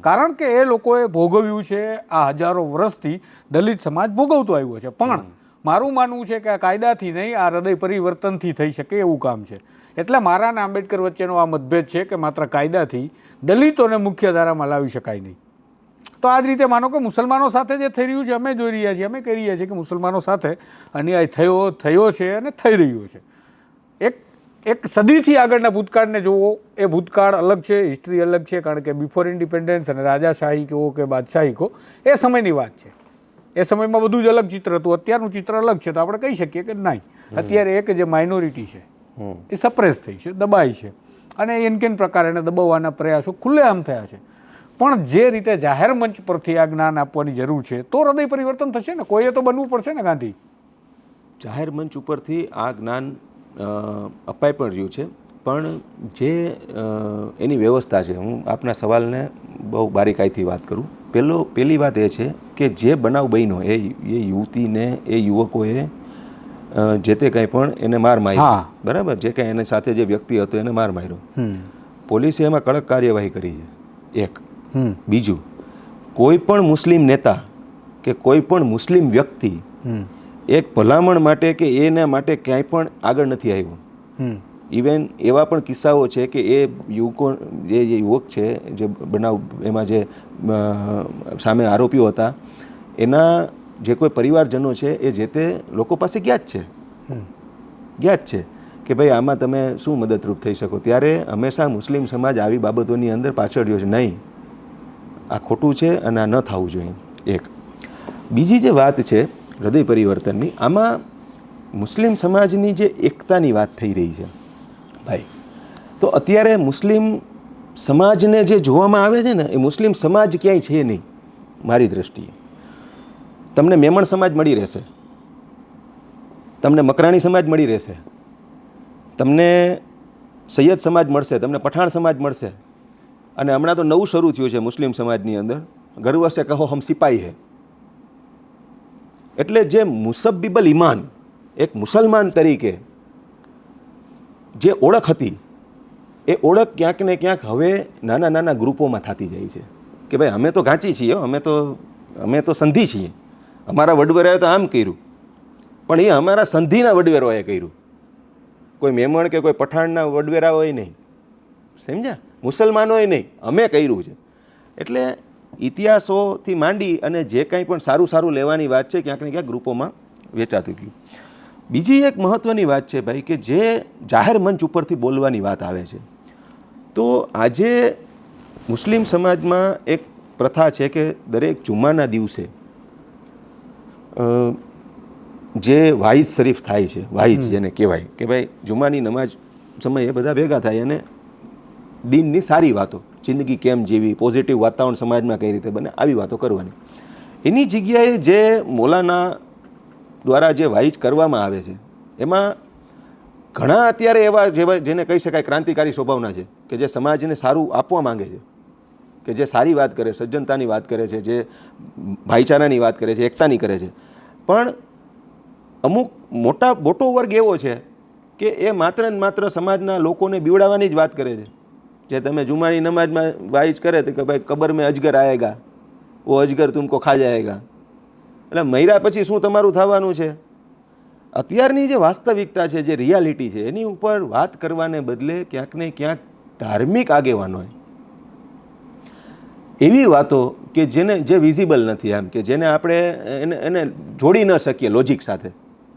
કારણ કે એ લોકોએ ભોગવ્યું છે. આ હજારો વર્ષથી દલિત સમાજ ભોગવતો આવ્યો છે. પણ મારું માનવું છે કે આ કાયદાથી નહીં, આ હૃદય પરિવર્તનથી થઈ શકે એવું કામ છે. એટલે મારા અને આંબેડકર વચ્ચેનો આ મતભેદ છે કે માત્ર કાયદાથી દલિતોને મુખ્ય ધારામાં લાવી શકાય નહીં. તો આ જ રીતે માનો કે મુસલમાનો સાથે જે થઈ રહ્યું છે, અમે જોઈ રહ્યા છીએ, અમે કહી રહ્યા છીએ કે મુસલમાનો સાથે અન્યાય થયો છે અને થઈ રહ્યો છે. એક સદીથી આગળના ભૂતકાળને જુઓ, એ ભૂતકાળ અલગ છે, હિસ્ટ્રી અલગ છે, કારણ કે બિફોર ઇન્ડિપેન્ડન્સ અને રાજાશાહી કહો કે બાદશાહી કહો, એ સમયની વાત છે. એ સમયમાં બધું જ અલગ ચિત્ર હતું. અત્યારનું ચિત્ર અલગ છે. તો આપણે કહી શકીએ કે નહીં, અત્યારે એક જે માઇનોરિટી છે એ સપ્રેસ થઈ છે, દબાઈ છે અને એનકેન પ્રકારે એને દબાવવાના પ્રયાસો ખુલ્લેઆમ થયા છે. પણ જે રીતે જાહેર મંચ પરથી આ જ્ઞાન આપવાની જરૂર છે તો હૃદય પરિવર્તન થશે ને. કોઈએ તો બનવું પડશે ને ગાંધી. જાહેર મંચ ઉપરથી આ જ્ઞાન અપાઈ પણ રહ્યું છે, પણ જે એની વ્યવસ્થા છે, હું આપના સવાલને બહુ બારીકાઈથી વાત કરું. પહેલી વાત એ છે કે જે બનાવ બન્યો એ યુવતીને, એ યુવકોએ જે તે કંઈ પણ એને માર માર્યો, બરાબર, જે કંઈ એની સાથે જે વ્યક્તિ હતો એને માર માર્યો, પોલીસે એમાં કડક કાર્યવાહી કરી છે. એક. બીજું, કોઈ પણ મુસ્લિમ નેતા કે કોઈ પણ મુસ્લિમ વ્યક્તિ એક ભલામણ માટે કે એના માટે ક્યાંય પણ આગળ નથી આવ્યો. ઇવેન એવા પણ કિસ્સાઓ છે કે એ યુવકો, જે યુવક છે, જે બનાવ એમાં જે સામે આરોપીઓ હતા, એના જે કોઈ પરિવારજનો છે એ જે તે લોકો પાસે ગયા જ છે કે ભાઈ આમાં તમે શું મદદરૂપ થઈ શકો. ત્યારે હંમેશા મુસ્લિમ સમાજ આવી બાબતોની અંદર પાછળ રહ્યો છે, નહીં આ ખોટું છે અને આ ન થવું જોઈએ. એક. બીજી જે વાત છે હૃદય પરિવર્તનની, આમાં મુસ્લિમ સમાજની જે એકતાની વાત થઈ રહી છે ભાઈ, તો અત્યારે મુસ્લિમ સમાજને જે જોવામાં આવે છે ને, એ મુસ્લિમ સમાજ ક્યાંય છે નહીં મારી દૃષ્ટિએ. તમને મેમણ સમાજ મળી રહેશે, તમને મકરાણી સમાજ મળી રહેશે, તમને સૈયદ સમાજ મળશે, તમને પઠાણ સમાજ મળશે, અને હમણાં તો નવું શરૂ થયું છે મુસ્લિમ સમાજની અંદર, ગર્વ સે કહો હમ સિપાહી હે. એટલે જે મુસબ્બિબલ ઈમાન, એક મુસલમાન તરીકે જે ઓળખ હતી, એ ઓળખ ક્યાંક ને ક્યાંક હવે નાના નાના ગ્રુપોમાં થતી જાય છે કે ભાઈ અમે તો ગાંચી છીએ, અમે તો સંધિ છીએ, અમારા વડવેરાએ તો આમ કર્યું, પણ એ અમારા સંધિના વડવેરોએ કર્યું, કોઈ મેમણ કે કોઈ પઠાણના વડવેરાઓએ નહીં, સમજ્યા, મુસલમાનોએ નહીં, અમે કર્યું છે. એટલે ઇતિહાસોથી માંડી અને જે કંઈ પણ સારું સારું લેવાની વાત છે, ક્યાંક ને ક્યાંક ગ્રુપોમાં વેચાતું ગયું. બીજી એક મહત્ત્વની વાત છે ભાઈ, કે જે જાહેર મંચ ઉપરથી બોલવાની વાત આવે છે, તો આજે મુસ્લિમ સમાજમાં એક પ્રથા છે કે દરેક જુમ્માના દિવસે જે વાઇઝ શરીફ થાય છે, વાઇઝ જેને કહેવાય કે ભાઈ જુમ્માની નમાજ સમયે બધા ભેગા થાય અને દીનની સારી વાતો, જિંદગી કેમ જીવી, પોઝિટિવ વાતાવરણ સમાજમાં કઈ રીતે બને, આવી વાતો કરવાની. એની જગ્યાએ જે મૌલાના દ્વારા જે વાઇઝ કરવામાં આવે છે, એમાં ઘણા અત્યારે એવા જેને કહી શકાય ક્રાંતિકારી સ્વભાવના છે કે જે સમાજને સારું આપવા માંગે છે, કે જે સારી વાત કરે, સજ્જનતાની વાત કરે છે, જે ભાઈચારાની વાત કરે છે, એકતાની કરે છે. પણ અમુક મોટો વર્ગ એવો છે કે એ માત્ર ને માત્ર સમાજના લોકોને બીવડાવવાની જ વાત કરે છે. જે તમે જુમાની નમાજમાં વાઇઝ કરે તો કે ભાઈ કબર મેં અજગર આયેગા, વો અજગર તુમકો ખા જાયેગા. એટલે મર્યા પછી શું તમારું થવાનું છે? અત્યારની જે વાસ્તવિકતા છે, જે રિયાલિટી છે, એની ઉપર વાત કરવાને બદલે ક્યાંક ને ક્યાંક ધાર્મિક આગેવાનોએ એવી વાતો કે જે વિઝિબલ નથી, એમ કે જેને આપણે એને જોડી ન શકીએ લોજિક સાથે,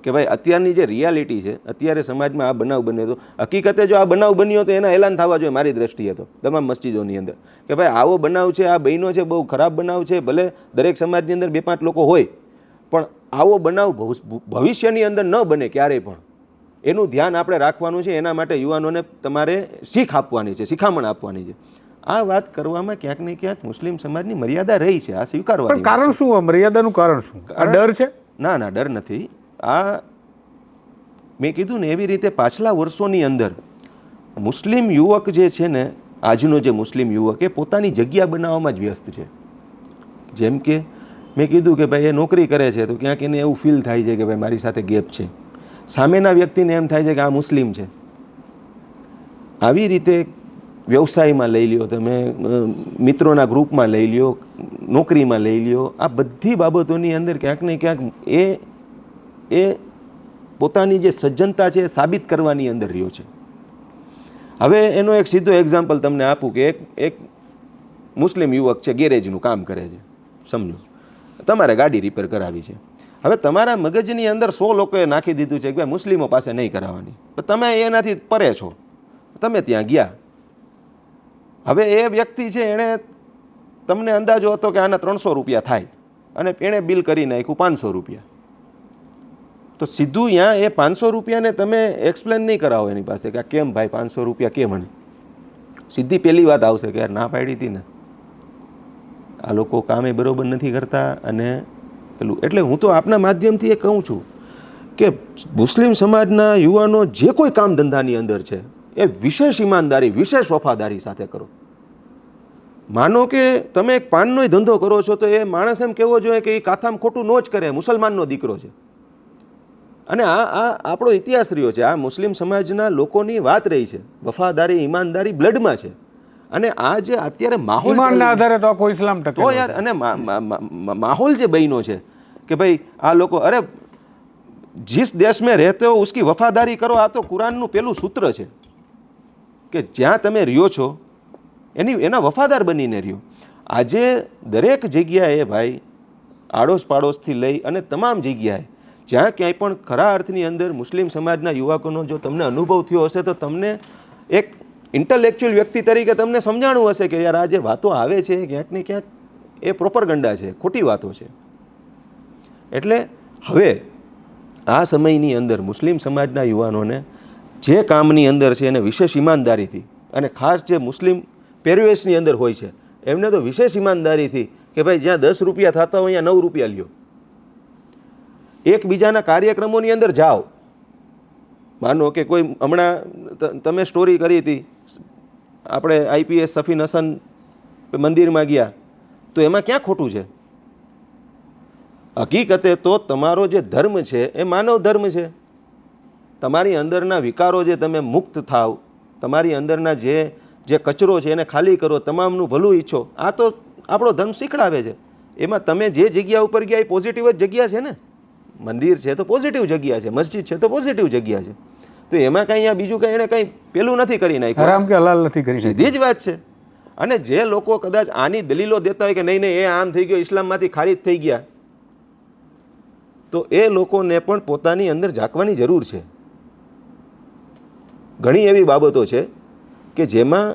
કે ભાઈ અત્યારની જે રિયાલિટી છે, અત્યારે સમાજમાં આ બનાવ બન્યો હતો, હકીકતે જો આ બનાવ બન્યો તો એના એલાન થવા જોઈએ મારી દ્રષ્ટિએ તો તમામ મસ્જિદોની અંદર, કે ભાઈ આવો બનાવ છે, આ બન્યો છે, બહુ ખરાબ બનાવ છે. ભલે દરેક સમાજની અંદર 2-5 લોકો હોય, પણ આવો બનાવ ભવિષ્યની અંદર ન બને ક્યારેય પણ, એનું ધ્યાન આપણે રાખવાનું છે. એના માટે યુવાનોને તમારે શીખ આપવાની છે, શિખામણ આપવાની છે. આ વાત કરવામાં ક્યાંક ને ક્યાંક મુસ્લિમ સમાજની મર્યાદા રહી છે, આ સ્વીકારવાની. કારણ શું? મર્યાદાનું કારણ શું? ડર છે? ના, ડર નથી. આ મેં કીધું ને એવી રીતે પાછલા વર્ષોની અંદર મુસ્લિમ યુવક જે છે ને, આજનો જે મુસ્લિમ યુવક એ પોતાની જગ્યા બનાવવામાં જ વ્યસ્ત છે. જેમ કે મેં કીધું કે ભાઈ એ નોકરી કરે છે તો ક્યાંક એને એવું ફીલ થાય છે કે ભાઈ મારી સાથે ગેપ છે, સામેના વ્યક્તિને એમ થાય છે કે આ મુસ્લિમ છે. આવી રીતે વ્યવસાયમાં લઈ લ્યો તમે, મિત્રોના ગ્રુપમાં લઈ લ્યો, નોકરીમાં લઈ લ્યો, આ બધી બાબતોની અંદર ક્યાંક ને ક્યાંક એ પોતાની જે સજ્જનતા છે એ સાબિત કરવાની અંદર રહ્યો છે. હવે એનો એક સીધો એક્ઝામ્પલ તમને આપું કે એક મુસ્લિમ યુવક છે, ગેરેજનું કામ કરે છે, સમજો તમારે ગાડી રિપેર કરાવી છે. હવે તમારા મગજની અંદર 100 લોકોએ નાખી દીધું છે કે ભાઈ મુસ્લિમો પાસે નહીં કરાવવાની, પણ તમે એનાથી પરે છો, તમે ત્યાં ગયા. હવે એ વ્યક્તિ છે, એણે તમને અંદાજો હતો કે આના 300 રૂપિયા થાય અને એણે બિલ કરી નાખ્યું 500 રૂપિયા. તો સીધું ત્યાં એ 500 રૂપિયાને તમે એક્સપ્લેન નહીં કરાવો એની પાસે કે કેમ ભાઈ 500 રૂપિયા કેમ? મને સીધી પહેલી વાત આવશે કે યાર ના પાડી હતી ને, આ લોકો કામે બરોબર નથી કરતા અને પેલું. એટલે હું તો આપના માધ્યમથી એ કહું છું કે મુસ્લિમ સમાજના યુવાનો જે કોઈ કામ ધંધાની અંદર છે એ વિશેષ ઈમાનદારી, વિશેષ વફાદારી સાથે કરો. માનો કે તમે એક પાનનો ધંધો કરો છો તો એ માણસ એમ કહેવો જોઈએ કે એ કાથામાં ખોટું ન જ કરે, મુસલમાનનો દીકરો છે. અને આ આપણો ઇતિહાસ રહ્યો છે, આ મુસ્લિમ સમાજના લોકોની વાત રહી છે. વફાદારી, ઈમાનદારી બ્લડમાં છે. અને આ જે અત્યારે માહોલ ઈમાનના આધારે તો આખો ઇસ્લામ ટકે તો યાર, અને માહોલ જે બન્યો છે કે ભાઈ આ લોકો, અરે जिस देश में रहते हो उसकी वफादारी करो, આ તો કુરાનનું પેલું સૂત્ર છે કે જ્યાં તમે રહ્યો છો એના વફાદાર બનીને રહ્યો. આજે દરેક જગ્યાએ ભાઈ, આડોશ પાડોશથી લઈ અને તમામ જગ્યાએ જ્યાં ક્યાંય પણ ખરા અર્થની અંદર મુસ્લિમ સમાજના યુવકોનો જો તમને અનુભવ થયો હશે તો તમને એક ઇન્ટેલેક્ચ્યુઅલ વ્યક્તિ તરીકે તમને સમજાણું હશે કે યાર આ જે વાતો આવે છે ક્યાંક ને ક્યાંક એ પ્રોપરગંડા છે, ખોટી વાતો છે. એટલે હવે આ સમયની અંદર મુસ્લિમ સમાજના યુવાનોને જે કામની અંદર છે એને વિશેષ ઈમાનદારીથી, અને ખાસ જે મુસ્લિમ પહેરવેશની અંદર હોય છે એમને તો વિશેષ ઈમાનદારીથી કે ભાઈ જ્યાં 10 રૂપિયા થતા હોય ત્યાં 9 રૂપિયા લ્યો. એકબીજાના કાર્યક્રમોની અંદર જાઓ. માનો કે કોઈ હમણાં તમે સ્ટોરી કરી હતી, આપણે આઈપીએસ સફીન હસન મંદિરમાં ગયા, તો એમાં ક્યાં ખોટું છે? હકીકતે તો તમારો જે ધર્મ છે એ માનવ ધર્મ છે. તમારી અંદરના વિકારો જે તમે મુક્ત થાવ, તમારી અંદરના જે કચરો છે એને ખાલી કરો, તમામનું ભલું ઈચ્છો, આ તો આપણો ધર્મ શીખડાવે છે. એમાં તમે જે જગ્યા ઉપર ગયા એ પોઝિટિવ જ જગ્યા છે ને. મંદિર છે તો પોઝિટિવ જગ્યા છે, મસ્જિદ છે તો પોઝિટિવ જગ્યા છે. તો એમાં કંઈ બીજું કંઈ એને કંઈ પેલું નથી કરી નાખ્યું, હરામ કે હલાલ નથી કરી. સીધી જ વાત છે. અને જે લોકો કદાચ આની દલીલો દેતા હોય કે નહીં નહીં એ આમ થઈ ગયો, ઇસ્લામમાંથી ખારીજ થઈ ગયા, તો એ લોકોને પણ પોતાની અંદર ઝાંકવાની જરૂર છે. ઘણી એવી બાબતો છે કે જેમાં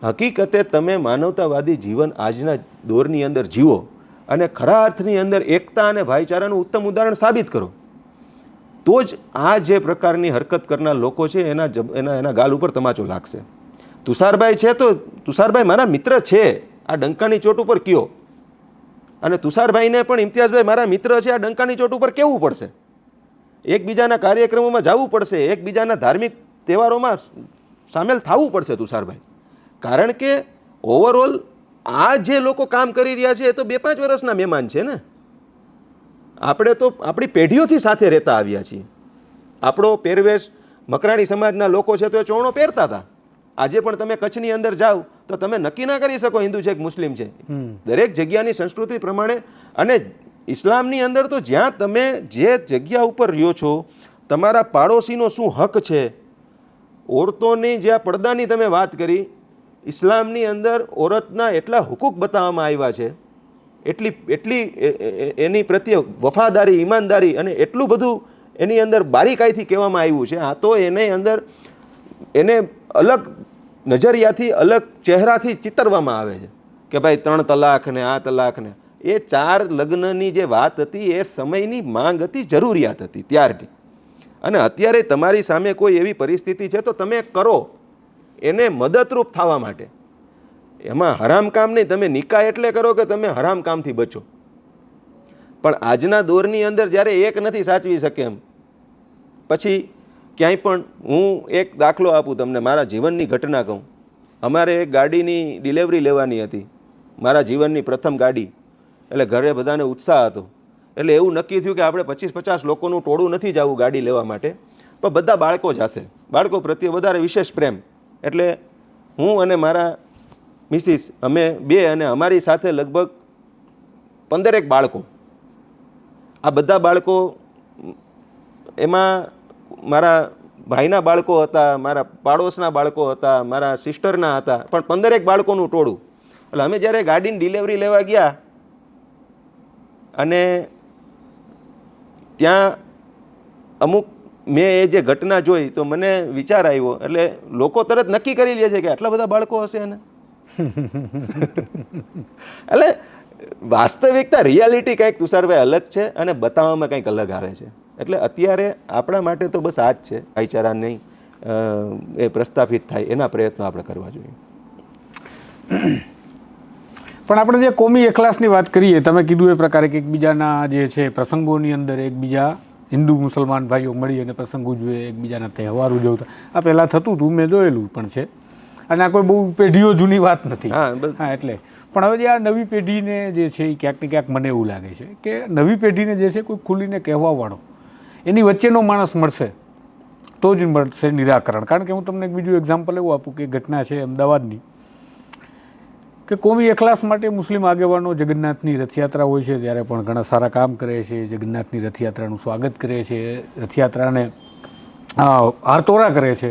હકીકતે તમે માનવતાવાદી જીવન આજના દોરની અંદર જીવો અને ખરા અર્થની અંદર એકતા અને ભાઈચારાનું ઉત્તમ ઉદાહરણ સાબિત કરો, તો જ આ જે પ્રકારની હરકત કરનાર લોકો છે એના ગાલ ઉપર તમાચો લાગશે. તુષારભાઈ છે તો તુષારભાઈ મારા મિત્ર છે, આ ડંકાની ચોટ ઉપર કયો. અને તુષારભાઈને પણ ઇમ્તિયાઝભાઈ મારા મિત્ર છે, આ ડંકાની ચોટ ઉપર કહેવું પડશે. એકબીજાના કાર્યક્રમોમાં જવું પડશે, એકબીજાના ધાર્મિક તહેવારોમાં સામેલ થવું પડશે તુષારભાઈ. કારણ કે ઓવરઓલ આ જે લોકો કામ કરી રહ્યા છે એ તો 2-5 વર્ષના મહેમાન છે ને. આપણે તો આપણી પેઢીઓથી સાથે રહેતા આવ્યા છીએ. આપણો પહેરવેશ, મકરાણી સમાજના લોકો છે તો એ ચોણો પહેરતા હતા. આજે પણ તમે કચ્છની અંદર જાઓ તો તમે નક્કી ના કરી શકો હિન્દુ છે કે મુસ્લિમ છે. દરેક જગ્યાની સંસ્કૃતિ પ્રમાણે. અને ઇસ્લામની અંદર તો જ્યાં તમે જે જગ્યા ઉપર રહ્યો છો, તમારા પાડોશીનો શું હક છે, ઓરતોની જ્યાં પડદાની તમે વાત કરી, ઇસ્લામની અંદર ઓરતના એટલા હુકુક બતાવવામાં આવ્યા છે, એટલી એની પ્રત્યે વફાદારી, ઈમાનદારી અને એટલું બધું એની અંદર બારીકાઈથી કહેવામાં આવ્યું છે. આ તો એની અંદર એને અલગ નજરિયાથી, અલગ ચહેરાથી ચિતરવામાં આવે છે કે ભાઈ 3 તલાક ને આ તલાક ને. એ 4 લગ્નની જે વાત હતી એ સમયની માંગ હતી, જરૂરિયાત હતી ત્યારની. અને અત્યારે તમારી સામે કોઈ એવી પરિસ્થિતિ છે તો તમે કરો એને મદદરૂપ થવા માટે. એમાં હરામ કામ નહીં, તમે નિકાહ એટલે કરો કે તમે હરામ કામથી બચો. પણ આજના દોરની અંદર જ્યારે એક નથી સાચવી શકે એમ, પછી ક્યાંય પણ, હું એક દાખલો આપું તમને, મારા જીવનની ઘટના કહું. અમારે એક ગાડીની ડિલિવરી લેવાની હતી, મારા જીવનની પ્રથમ ગાડી. એટલે ઘરે બધાને ઉત્સાહ હતો. એટલે એવું નક્કી થયું કે આપણે 25-50 લોકોનું ટોળું નથી જવું ગાડી લેવા માટે, પણ બધા બાળકો જ હશે, બાળકો પ્રત્યે વધારે વિશેષ પ્રેમ. એટલે હું અને મારા મિસિસ, અમે 2 અને અમારી સાથે લગભગ 15 બાળકો. આ બધા બાળકો, એમાં મારા ભાઈના બાળકો હતા, મારા પાડોશના બાળકો હતા, મારા સિસ્ટરના હતા, પણ 15 બાળકોનું ટોળું. એટલે અમે જ્યારે ગાડીની ડિલિવરી લેવા ગયા અને ત્યાં અમુક મેં એ જે ઘટના જોઈ તો મને વિચાર આવ્યો. એટલે લોકો તરત નક્કી કરી લે છે કે આટલા બધા બાળકો હશે એને. એટલે વાસ્તવિકતા, રિયાલિટી કંઈક તુષારભાઈ અલગ છે અને બતાવવામાં કંઈક અલગ આવે છે. એટલે અત્યારે આપણા માટે તો બસ આ જ છે, ભાઈચારા નહીં એ પ્રસ્થાપિત થાય એના પ્રયત્નો આપણે કરવા જોઈએ. પણ આપણે જે કોમી એખલાસની વાત કરીએ, તમે કીધું એ પ્રકારે કે એકબીજાના જે છે પ્રસંગોની અંદર એકબીજા હિન્દુ મુસલમાન ભાઈઓ મળી અને પ્રસંગ ઉજવે, એકબીજાના તહેવાર ઉજવતા, આ પહેલાં થતું હતું, મેં જોયેલું પણ છે. અને આ કોઈ બહુ પેઢીઓ જૂની વાત નથી. હા, એટલે પણ હવે જે આ નવી પેઢીને જે છે એ ક્યાંક ને ક્યાંક મને એવું લાગે છે કે નવી પેઢીને જે છે કોઈ ખુલીને કહેવાવાળો એની વચ્ચેનો માણસ મળશે તો જ મળશે નિરાકરણ. કારણ કે હું તમને એક બીજું એક્ઝામ્પલ એવું આપું કે ઘટના છે અમદાવાદની, કે કોમી એખલાસ માટે મુસ્લિમ આગેવાનો જગન્નાથની રથયાત્રા હોય છે ત્યારે પણ ઘણા સારા કામ કરે છે, જગન્નાથની રથયાત્રાનું સ્વાગત કરે છે, રથયાત્રાને હારતોરા કરે છે,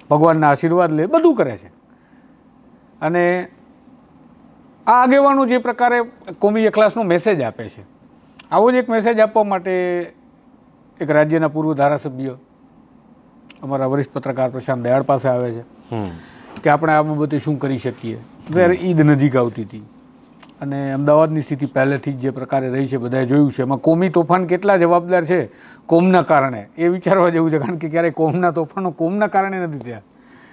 ભગવાનના આશીર્વાદ લે, બધું કરે છે. અને આ આગેવાનો જે પ્રકારે કોમી એખલાસનો મેસેજ આપે છે, આવો જ એક મેસેજ આપવા માટે એક રાજ્યના પૂર્વ ધારાસભ્ય અમારા વરિષ્ઠ પત્રકાર પ્રશાંત દયાળ પાસે આવે છે કે આપણે આ બાબતે શું કરી શકીએ. ત્યારે ઈદ નજીક આવતી હતી અને અમદાવાદની સ્થિતિ પહેલેથી જ જે પ્રકારે રહી છે બધાએ જોયું છે. એમાં કોમી તોફાન કેટલા જવાબદાર છે કોમના કારણે એ વિચારવા જેવું છે. કારણ કે ક્યારેય કોમના તોફાનો કોમના કારણે નથી થયા,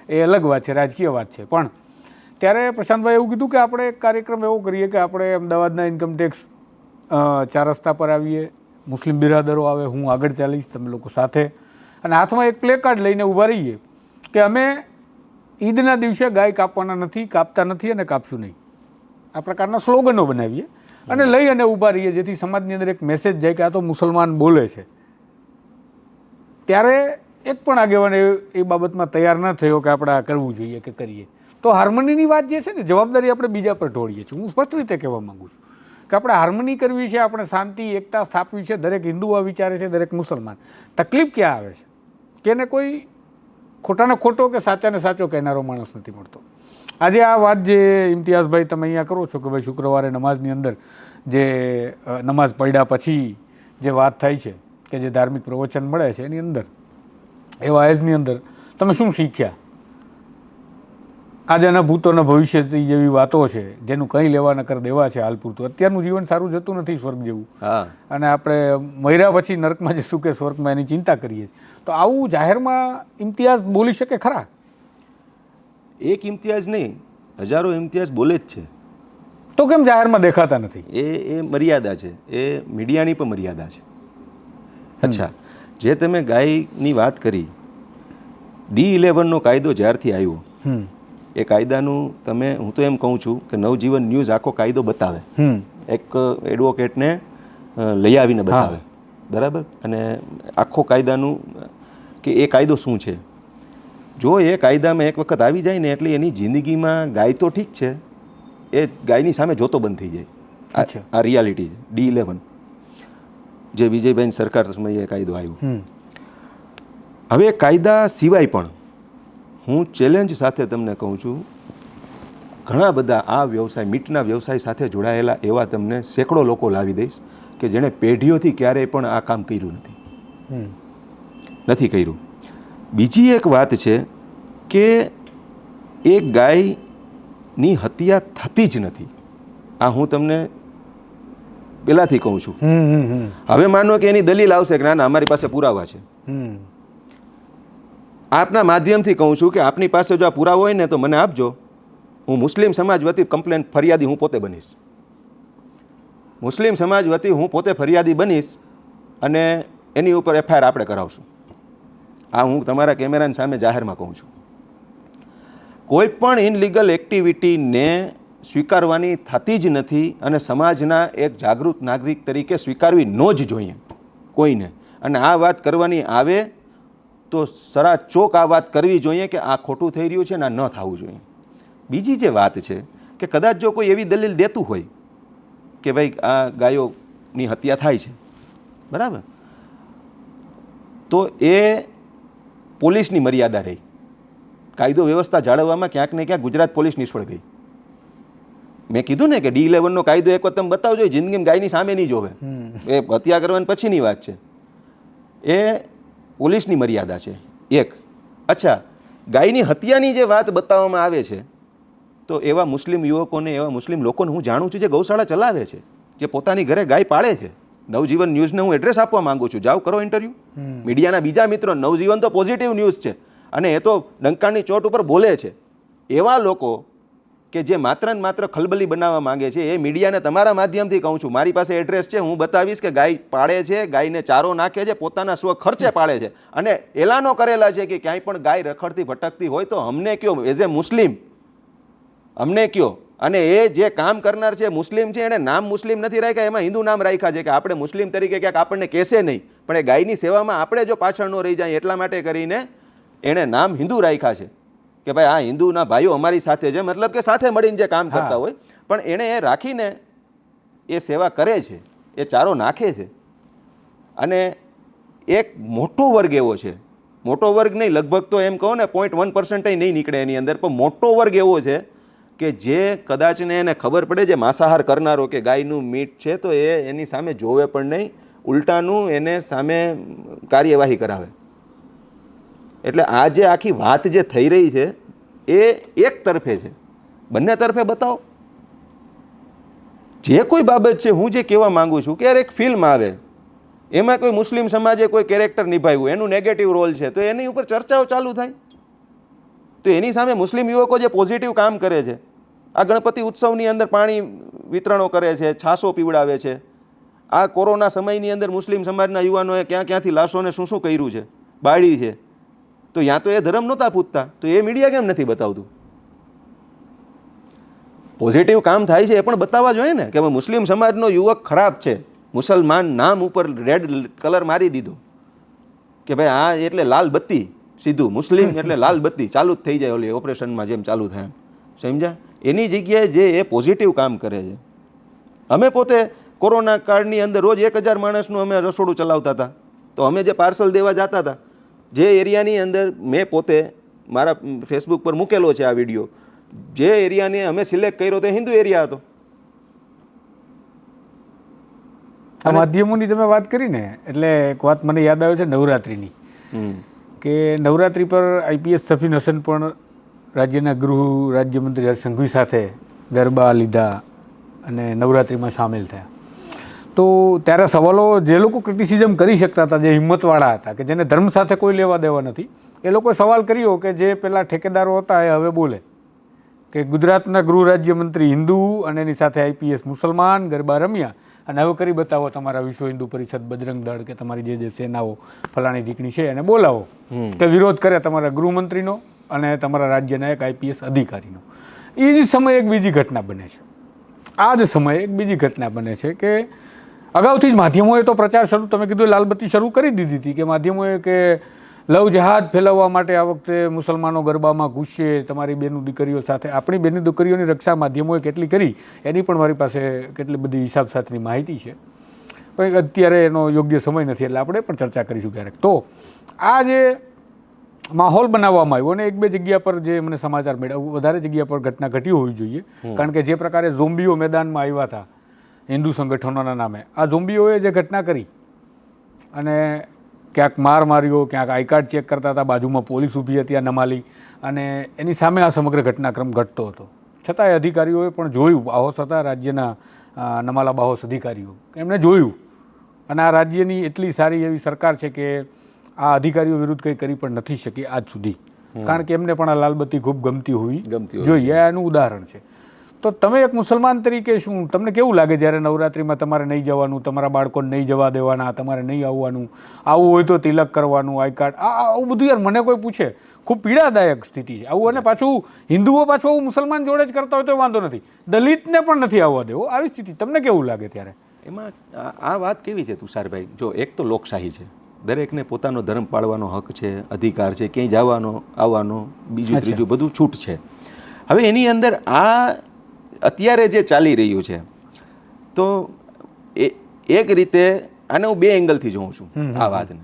એ અલગ વાત છે, રાજકીય વાત છે. પણ ત્યારે પ્રશાંતભાઈ એવું કીધું કે આપણે એક કાર્યક્રમ એવો કરીએ કે આપણે અમદાવાદના ઇન્કમટેક્સ 4 રસ્તા પર આવીએ, મુસ્લિમ બિરાદરો આવે, હું આગળ ચાલીશ, તમે લોકો સાથે, અને હાથમાં એક પ્લે કાર્ડ લઈને ઊભા રહીએ કે અમે ઈદના દિવસે ગાય કાપવાના નથી, કાપતા નથી અને કાપશું નહીં. આ પ્રકારના સ્લોગનો બનાવીએ અને લઈ અને ઊભા રહીએ, જેથી સમાજની અંદર એક મેસેજ જાય કે આ તો મુસલમાન બોલે છે. ત્યારે એક પણ આગેવાન એ બાબતમાં તૈયાર ન થયો કે આપણે આ કરવું જોઈએ કે કરીએ. તો હાર્મનીની વાત જે છે ને, જવાબદારી આપણે બીજા પર ઢોળીએ છીએ. હું સ્પષ્ટ રીતે કહેવા માગું છું કે આપણે હાર્મની કરવી છે, આપણે શાંતિ એકતા સ્થાપવી છે. દરેક હિન્દુ આ વિચારે છે, દરેક મુસલમાન. તકલીફ ક્યાં આવે છે કે એને કોઈ ખોટાને ખોટો કે સાચાને સાચો કહેનારો માણસ નથી મળતો. આજે આ વાત જે ઇમ્તિયાઝભાઈ તમે અહીંયા કરો છો કે ભાઈ શુક્રવારે નમાઝની અંદર જે નમાઝ પડ્યા પછી જે વાત થાય છે કે જે ધાર્મિક પ્રવચન મળે છે એની અંદર એવા એજની અંદર તમે શું શીખ્યા? આજના ભૂતોના ભવિષ્યથી જેવી વાતો છે જેનું કંઈ લેવા નકર દેવા છે હાલ પૂરતું. અત્યારનું જીવન સારું જતું નથી સ્વર્ગ જેવું, અને આપણે મર્યા પછી નરકમાં જશું કે સ્વર્ગમાં એની ચિંતા કરીએ. તો આવું જાહેરમાં ઇમ્તિયાઝ બોલી શકે ખરા? એક ઇમ્તિયાઝ નહીં, હજારો ઇમ્તિયાઝ બોલે જ છે. તો કેમ જાહેરમાં દેખાતા નથી? એ મર્યાદા છે, એ મીડિયાની પણ મર્યાદા છે. અચ્છા, જે તમે ગાયની વાત કરી, D11નો કાયદો જ્યારથી આવ્યો, એ કાયદાનું હું તો એમ કહું છું કે નવજીવન ન્યૂઝ આખો કાયદો બતાવે, એક એડવોકેટને લઈ આવીને બતાવે, બરાબર, અને આખો કાયદાનું કે એ કાયદો શું છે. જો એ કાયદામાં એક વખત આવી જાય ને એટલે એની જિંદગીમાં ગાય તો ઠીક છે, એ ગાયની સામે જોતો બંધ થઈ જાય. આ રિયાલિટી છે. D11 જે વિજયભાઈની સરકાર સમયે કાયદો આવ્યો. હવે કાયદા સિવાય પણ હું ચેલેન્જ સાથે તમને કહું છું, ઘણા બધા આ વ્યવસાય, મીટના વ્યવસાય સાથે જોડાયેલા એવા તમને સેંકડો લોકો લાવી દઈશ કે જેણે પેઢીઓથી ક્યારેય પણ આ કામ કર્યું નથી કર્યું. બીજી એક વાત છે કે એક ગાયની હત્યા થતી જ નથી. આ હું તમને પહેલાંથી કહું છું. હવે માનો કે એની દલીલ આવશે કે ના ના અમારી પાસે પુરાવા છે. આપના માધ્યમથી કહું છું કે આપની પાસે જો આ પુરાવો હોય ને તો મને આપજો. હું મુસ્લિમ સમાજ વતી કમ્પ્લેન ફરિયાદી હું પોતે બનીશ. મુસ્લિમ સમાજ વતી હું પોતે ફરિયાદી બનીશ અને એની ઉપર FIR આપણે કરાવશું. આ હું તમારા કેમેરાની સામે જાહેરમાં કહું છું. કોઈ પણ ઇનલીગલ એક્ટિવિટીને સ્વીકારવાની થતી જ નથી અને સમાજના એક જાગૃત નાગરિક તરીકે સ્વીકારવી ન જ જોઈએ કોઈને. અને આ વાત કરવાની આવે તો સરાચોક આ વાત કરવી જોઈએ કે આ ખોટું થઈ રહ્યું છે ને આ ન થવું જોઈએ. બીજી જે વાત છે કે કદાચ જો કોઈ એવી દલીલ દેતું હોય કે ભાઈ આ ગાયોની હત્યા થાય છે, બરાબર, તો એ પોલીસની મર્યાદા રહી. કાયદો વ્યવસ્થા જાળવવામાં ક્યાંક ને ક્યાંક ગુજરાત પોલીસ નિષ્ફળ ગઈ. મેં કીધું ને કે D11નો કાયદો એક વખત તમે બતાવજો, જિંદગીમાં ગાયની સામે નહીં જોવે, એ હત્યા કરવાની પછીની વાત છે. એ પોલીસની મર્યાદા છે એક. અચ્છા, ગાયની હત્યાની જે વાત બતાવવામાં આવે છે તો એવા મુસ્લિમ યુવકોને, એવા મુસ્લિમ લોકોને હું જાણું છું જે ગૌશાળા ચલાવે છે, જે પોતાની ઘરે ગાય પાળે છે. નવજીવન ન્યૂઝને હું એડ્રેસ આપવા માંગુ છું, જાઓ કરો ઇન્ટરવ્યૂ. મીડિયાના બીજા મિત્રો, નવજીવન તો પોઝિટિવ ન્યૂઝ છે અને એ તો ડંકાની ચોટ ઉપર બોલે છે. એવા લોકો કે જે માત્ર ને માત્ર ખલબલી બનાવવા માંગે છે, એ મીડિયાને તમારા માધ્યમથી કહું છું, મારી પાસે એડ્રેસ છે, હું બતાવીશ કે ગાય પાળે છે, ગાયને ચારો નાખે છે, પોતાના સ્વ ખર્ચે પાળે છે, અને એલાનો કરેલા છે કે ક્યાંય પણ ગાય રખડતી ભટકતી હોય તો અમને કયો, એઝ એ મુસ્લિમ અમને કયો. અને એ જે કામ કરનાર છે મુસ્લિમ છે, એણે નામ મુસ્લિમ નથી રાખ્યા, એમાં હિન્દુ નામ રાખ્યા છે કે આપણે મુસ્લિમ તરીકે ક્યાંક આપણને કહેશે નહીં, પણ એ ગાયની સેવામાં આપણે જો પાછળ ન રહી જાય એટલા માટે કરીને એણે નામ હિન્દુ રાખ્યા છે કે ભાઈ આ હિન્દુના ભાઈઓ અમારી સાથે છે, મતલબ કે સાથે મળીને જે કામ કરતા હોય. પણ એણે એ રાખીને એ સેવા કરે છે, એ ચારો નાખે છે. અને એક મોટો વર્ગ એવો છે, મોટો વર્ગ નહીં, લગભગ તો એમ કહો ને 0.1% નહીં નીકળે એની અંદર, પણ મોટો વર્ગ એવો છે કે જે કદાચને એને ખબર પડે, જે માંસાહાર કરનારો કે ગાયનું મીટ છે તો એ એની સામે જોવે પણ નહીં, ઉલટાનું એને સામે કાર્યવાહી કરાવે. એટલે આ જે આખી વાત જે થઈ રહી છે એ એક તરફે છે, બંને તરફે બતાવો. જે કોઈ બાબત છે, હું જે કહેવા માંગુ છું કે એક ફિલ્મ આવે, એમાં કોઈ મુસ્લિમ સમાજે કોઈ કેરેક્ટર નિભાવ્યું, એનું નેગેટિવ રોલ છે, તો એની ઉપર ચર્ચાઓ ચાલુ થાય. તો એની સામે મુસ્લિમ યુવકો જે પોઝિટિવ કામ કરે છે, આ ગણપતિ ઉત્સવની અંદર પાણી વિતરણો કરે છે, છાસો પીવડાવે છે, આ કોરોના સમયની અંદર મુસ્લિમ સમાજના યુવાનોએ ક્યાં ક્યાંથી લાશોને શું શું કર્યું છે, બાળી છે, તો યાં તો એ ધર્મ નહોતા પૂછતા, તો એ મીડિયા કેમ નથી બતાવતું? પોઝિટિવ કામ થાય છે એ પણ બતાવવા જોઈએ ને, કે મુસ્લિમ સમાજનો યુવક ખરાબ છે, મુસલમાન નામ ઉપર રેડ કલર મારી દીધો કે ભાઈ આ એટલે લાલ બત્તી, સીધું મુસ્લિમ એટલે લાલ બત્તી ચાલુ જ થઈ જાય, ઓલી ઓપરેશનમાં જેમ ચાલુ થાય, સમજ્યા? એની જગ્યાએ જે એ પોઝિટિવ કામ કરે છે. અમે પોતે કોરોના કાળની અંદર રોજ 1000 માણસનું અમે રસોડું ચલાવતા હતા, તો અમે જે પાર્સલ દેવા જતા હતા, જે એરિયાની અંદર મેં પોતે મારા ફેસબુક પર મૂકેલો છે આ વિડીયો, જે એરિયાને અમે સિલેક્ટ કર્યો તે હિન્દુ એરિયા હતો. આ માધ્યમોની તમે વાત કરી ને, એટલે એક વાત મને યાદ આવે છે નવરાત્રિની, કે નવરાત્રિ પર IPS સફીન હસન પણ રાજ્યના ગૃહ રાજ્યમંત્રી હર્ષ સંઘવી સાથે ગરબા લીધા અને નવરાત્રિમાં સામેલ થયા. તો ત્યારે સવાલો જે લોકો ક્રિટિસિઝમ કરી શકતા હતા, જે હિંમતવાળા હતા, કે જેને ધર્મ સાથે કોઈ લેવા દેવા નથી, એ લોકોએ સવાલ કર્યો કે જે પેલા ઠેકેદારો હતા એ હવે બોલે કે ગુજરાતના ગૃહ રાજ્યમંત્રી હિન્દુ અને એની સાથે IPS મુસલમાન ગરબા રમ્યા, અને હવે કરી બતાવો તમારા વિશ્વ હિન્દુ પરિષદ, બજરંગ દળ કે તમારી જે સેનાઓ ફલાણી ઢીકણી છે એને બોલાવો કે વિરોધ કરે તમારા ગૃહમંત્રીનો અને તમારા રાજ્યના એક IPS અધિકારીનો. એ જ સમયે એક બીજી ઘટના બને છે, આ જ સમયે એક બીજી ઘટના બને છે કે અગાઉથી જ માધ્યમોએ તો પ્રચાર શરૂ, તમે કીધું લાલબત્તી શરૂ કરી દીધી હતી કે માધ્યમોએ કે લવ જહાદ ફેલાવવા માટે આ વખતે મુસલમાનો ગરબામાં ઘૂસશે, તમારી બેનું દીકરીઓ સાથે. આપણી બેની દીકરીઓની રક્ષા માધ્યમોએ કેટલી કરી એની પણ મારી પાસે કેટલી બધી હિસાબ સાથેની માહિતી છે, પણ અત્યારે એનો યોગ્ય સમય નથી, એટલે આપણે પણ ચર્ચા કરીશું ક્યારેક. તો આ જે માહોલ બનાવવામાં આવ્યો અને એક બે જગ્યા પર જે મને સમાચાર મળ્યા, વધારે જગ્યા પર ઘટના ઘટી હોવી જોઈએ, કારણ કે જે પ્રકારે ઝોમ્બીઓ મેદાનમાં આવ્યા હતા હિન્દુ સંગઠનોના નામે, આ ઝોમ્બીઓએ જે ઘટના કરી અને ક્યાંક માર માર્યો, ક્યાંક આઈ કાર્ડ ચેક કરતા હતા, બાજુમાં પોલીસ ઊભી હતી આ નમાલી, અને એની સામે આ સમગ્ર ઘટનાક્રમ ઘટતો હતો. છતાંય અધિકારીઓએ પણ જોયું, બાહોશ હતા રાજ્યના નમાલા બાહોશ અધિકારીઓ, એમણે જોયું, અને આ રાજ્યની એટલી સારી એવી સરકાર છે કે આ અધિકારીઓ વિરુદ્ધ કંઈ કરી પણ નથી શકી આજ સુધી, કારણ કે એમને પણ આ લાલબત્તી ખૂબ ગમતી હોવી જોઈએ, એનું ઉદાહરણ છે. તો તમે એક મુસલમાન તરીકે શું તમને કેવું લાગે જ્યારે નવરાત્રિમાં તમારે નહીં જવાનું, તમારા બાળકોને નહીં જવા દેવાના, તમારે નહીં આવવાનું, આવવું હોય તો તિલક કરવાનું, આઈ કાર્ડ, આવું બધું યાર મને કોઈ પૂછે ખૂબ પીડાદાયક સ્થિતિ છે આવું. અને પાછું હિન્દુઓ પાછું આવું મુસલમાન જોડે જ કરતા હોય તો વાંધો નથી, દલિતને પણ નથી આવવા દેવો, આવી સ્થિતિ તમને કેવું લાગે ત્યારે? એમાં આ વાત કેવી છે તુષારભાઈ, જો એક તો લોકશાહી છે, દરેકને પોતાનો ધર્મ પાળવાનો હક છે, અધિકાર છે, ક્યાંય જવાનો આવવાનો, બીજું ત્રીજું બધું છૂટ છે. હવે એની અંદર આ અત્યારે જે ચાલી રહ્યું છે, તો એક રીતે આને હું બે એંગલથી જોઉં છું આ વાતને.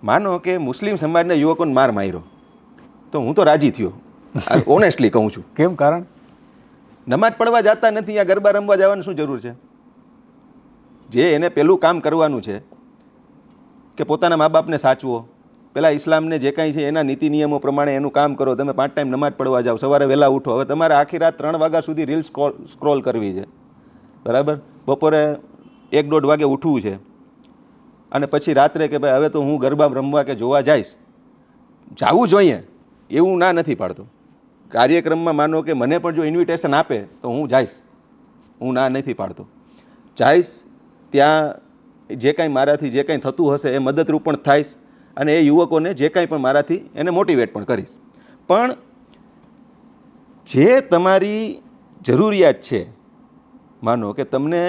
માનો કે મુસ્લિમ સમાજના યુવકોને માર માર્યો તો હું તો રાજી થયો, ઓનેસ્ટલી કહું છું. કેમ? કારણ નમાજ પડવા જતા નથી, આ ગરબા રમવા જવાની શું જરૂર છે? જે એને પેલું કામ કરવાનું છે કે પોતાના મા બાપને સાચવો, પેલા ઇસ્લામને જે કાંઈ છે એના નીતિ નિયમો પ્રમાણે એનું કામ કરો. તમે 5 ટાઈમ નમાજ પડવા જાઓ, સવારે વહેલા ઉઠો. હવે તમારે આખી રાત 3 વાગ્યા સુધી રીલ સ્ક્રોલ કરવી છે, બરાબર? બપોરે 1-1.5 વાગે ઉઠવું છે, અને પછી રાત્રે કે ભાઈ હવે તો હું ગરબા રમવા કે જોવા જઈશ, જવું જોઈએ એવું ના નથી પાડતો, કાર્યક્રમમાં માનો કે મને પણ જો ઇન્વિટેશન આપે તો હું જઈશ, હું ના નથી પાડતો, જઈશ. ત્યાં જે કાંઈ મારાથી જે કાંઈ થતું હશે એ મદદરૂપ પણ થઈશ અને એ યુવકોને જે કાંઈ પણ મારાથી એને મોટિવેટ પણ કરીશ. પણ જે તમારી જરૂરિયાત છે, માનો કે તમને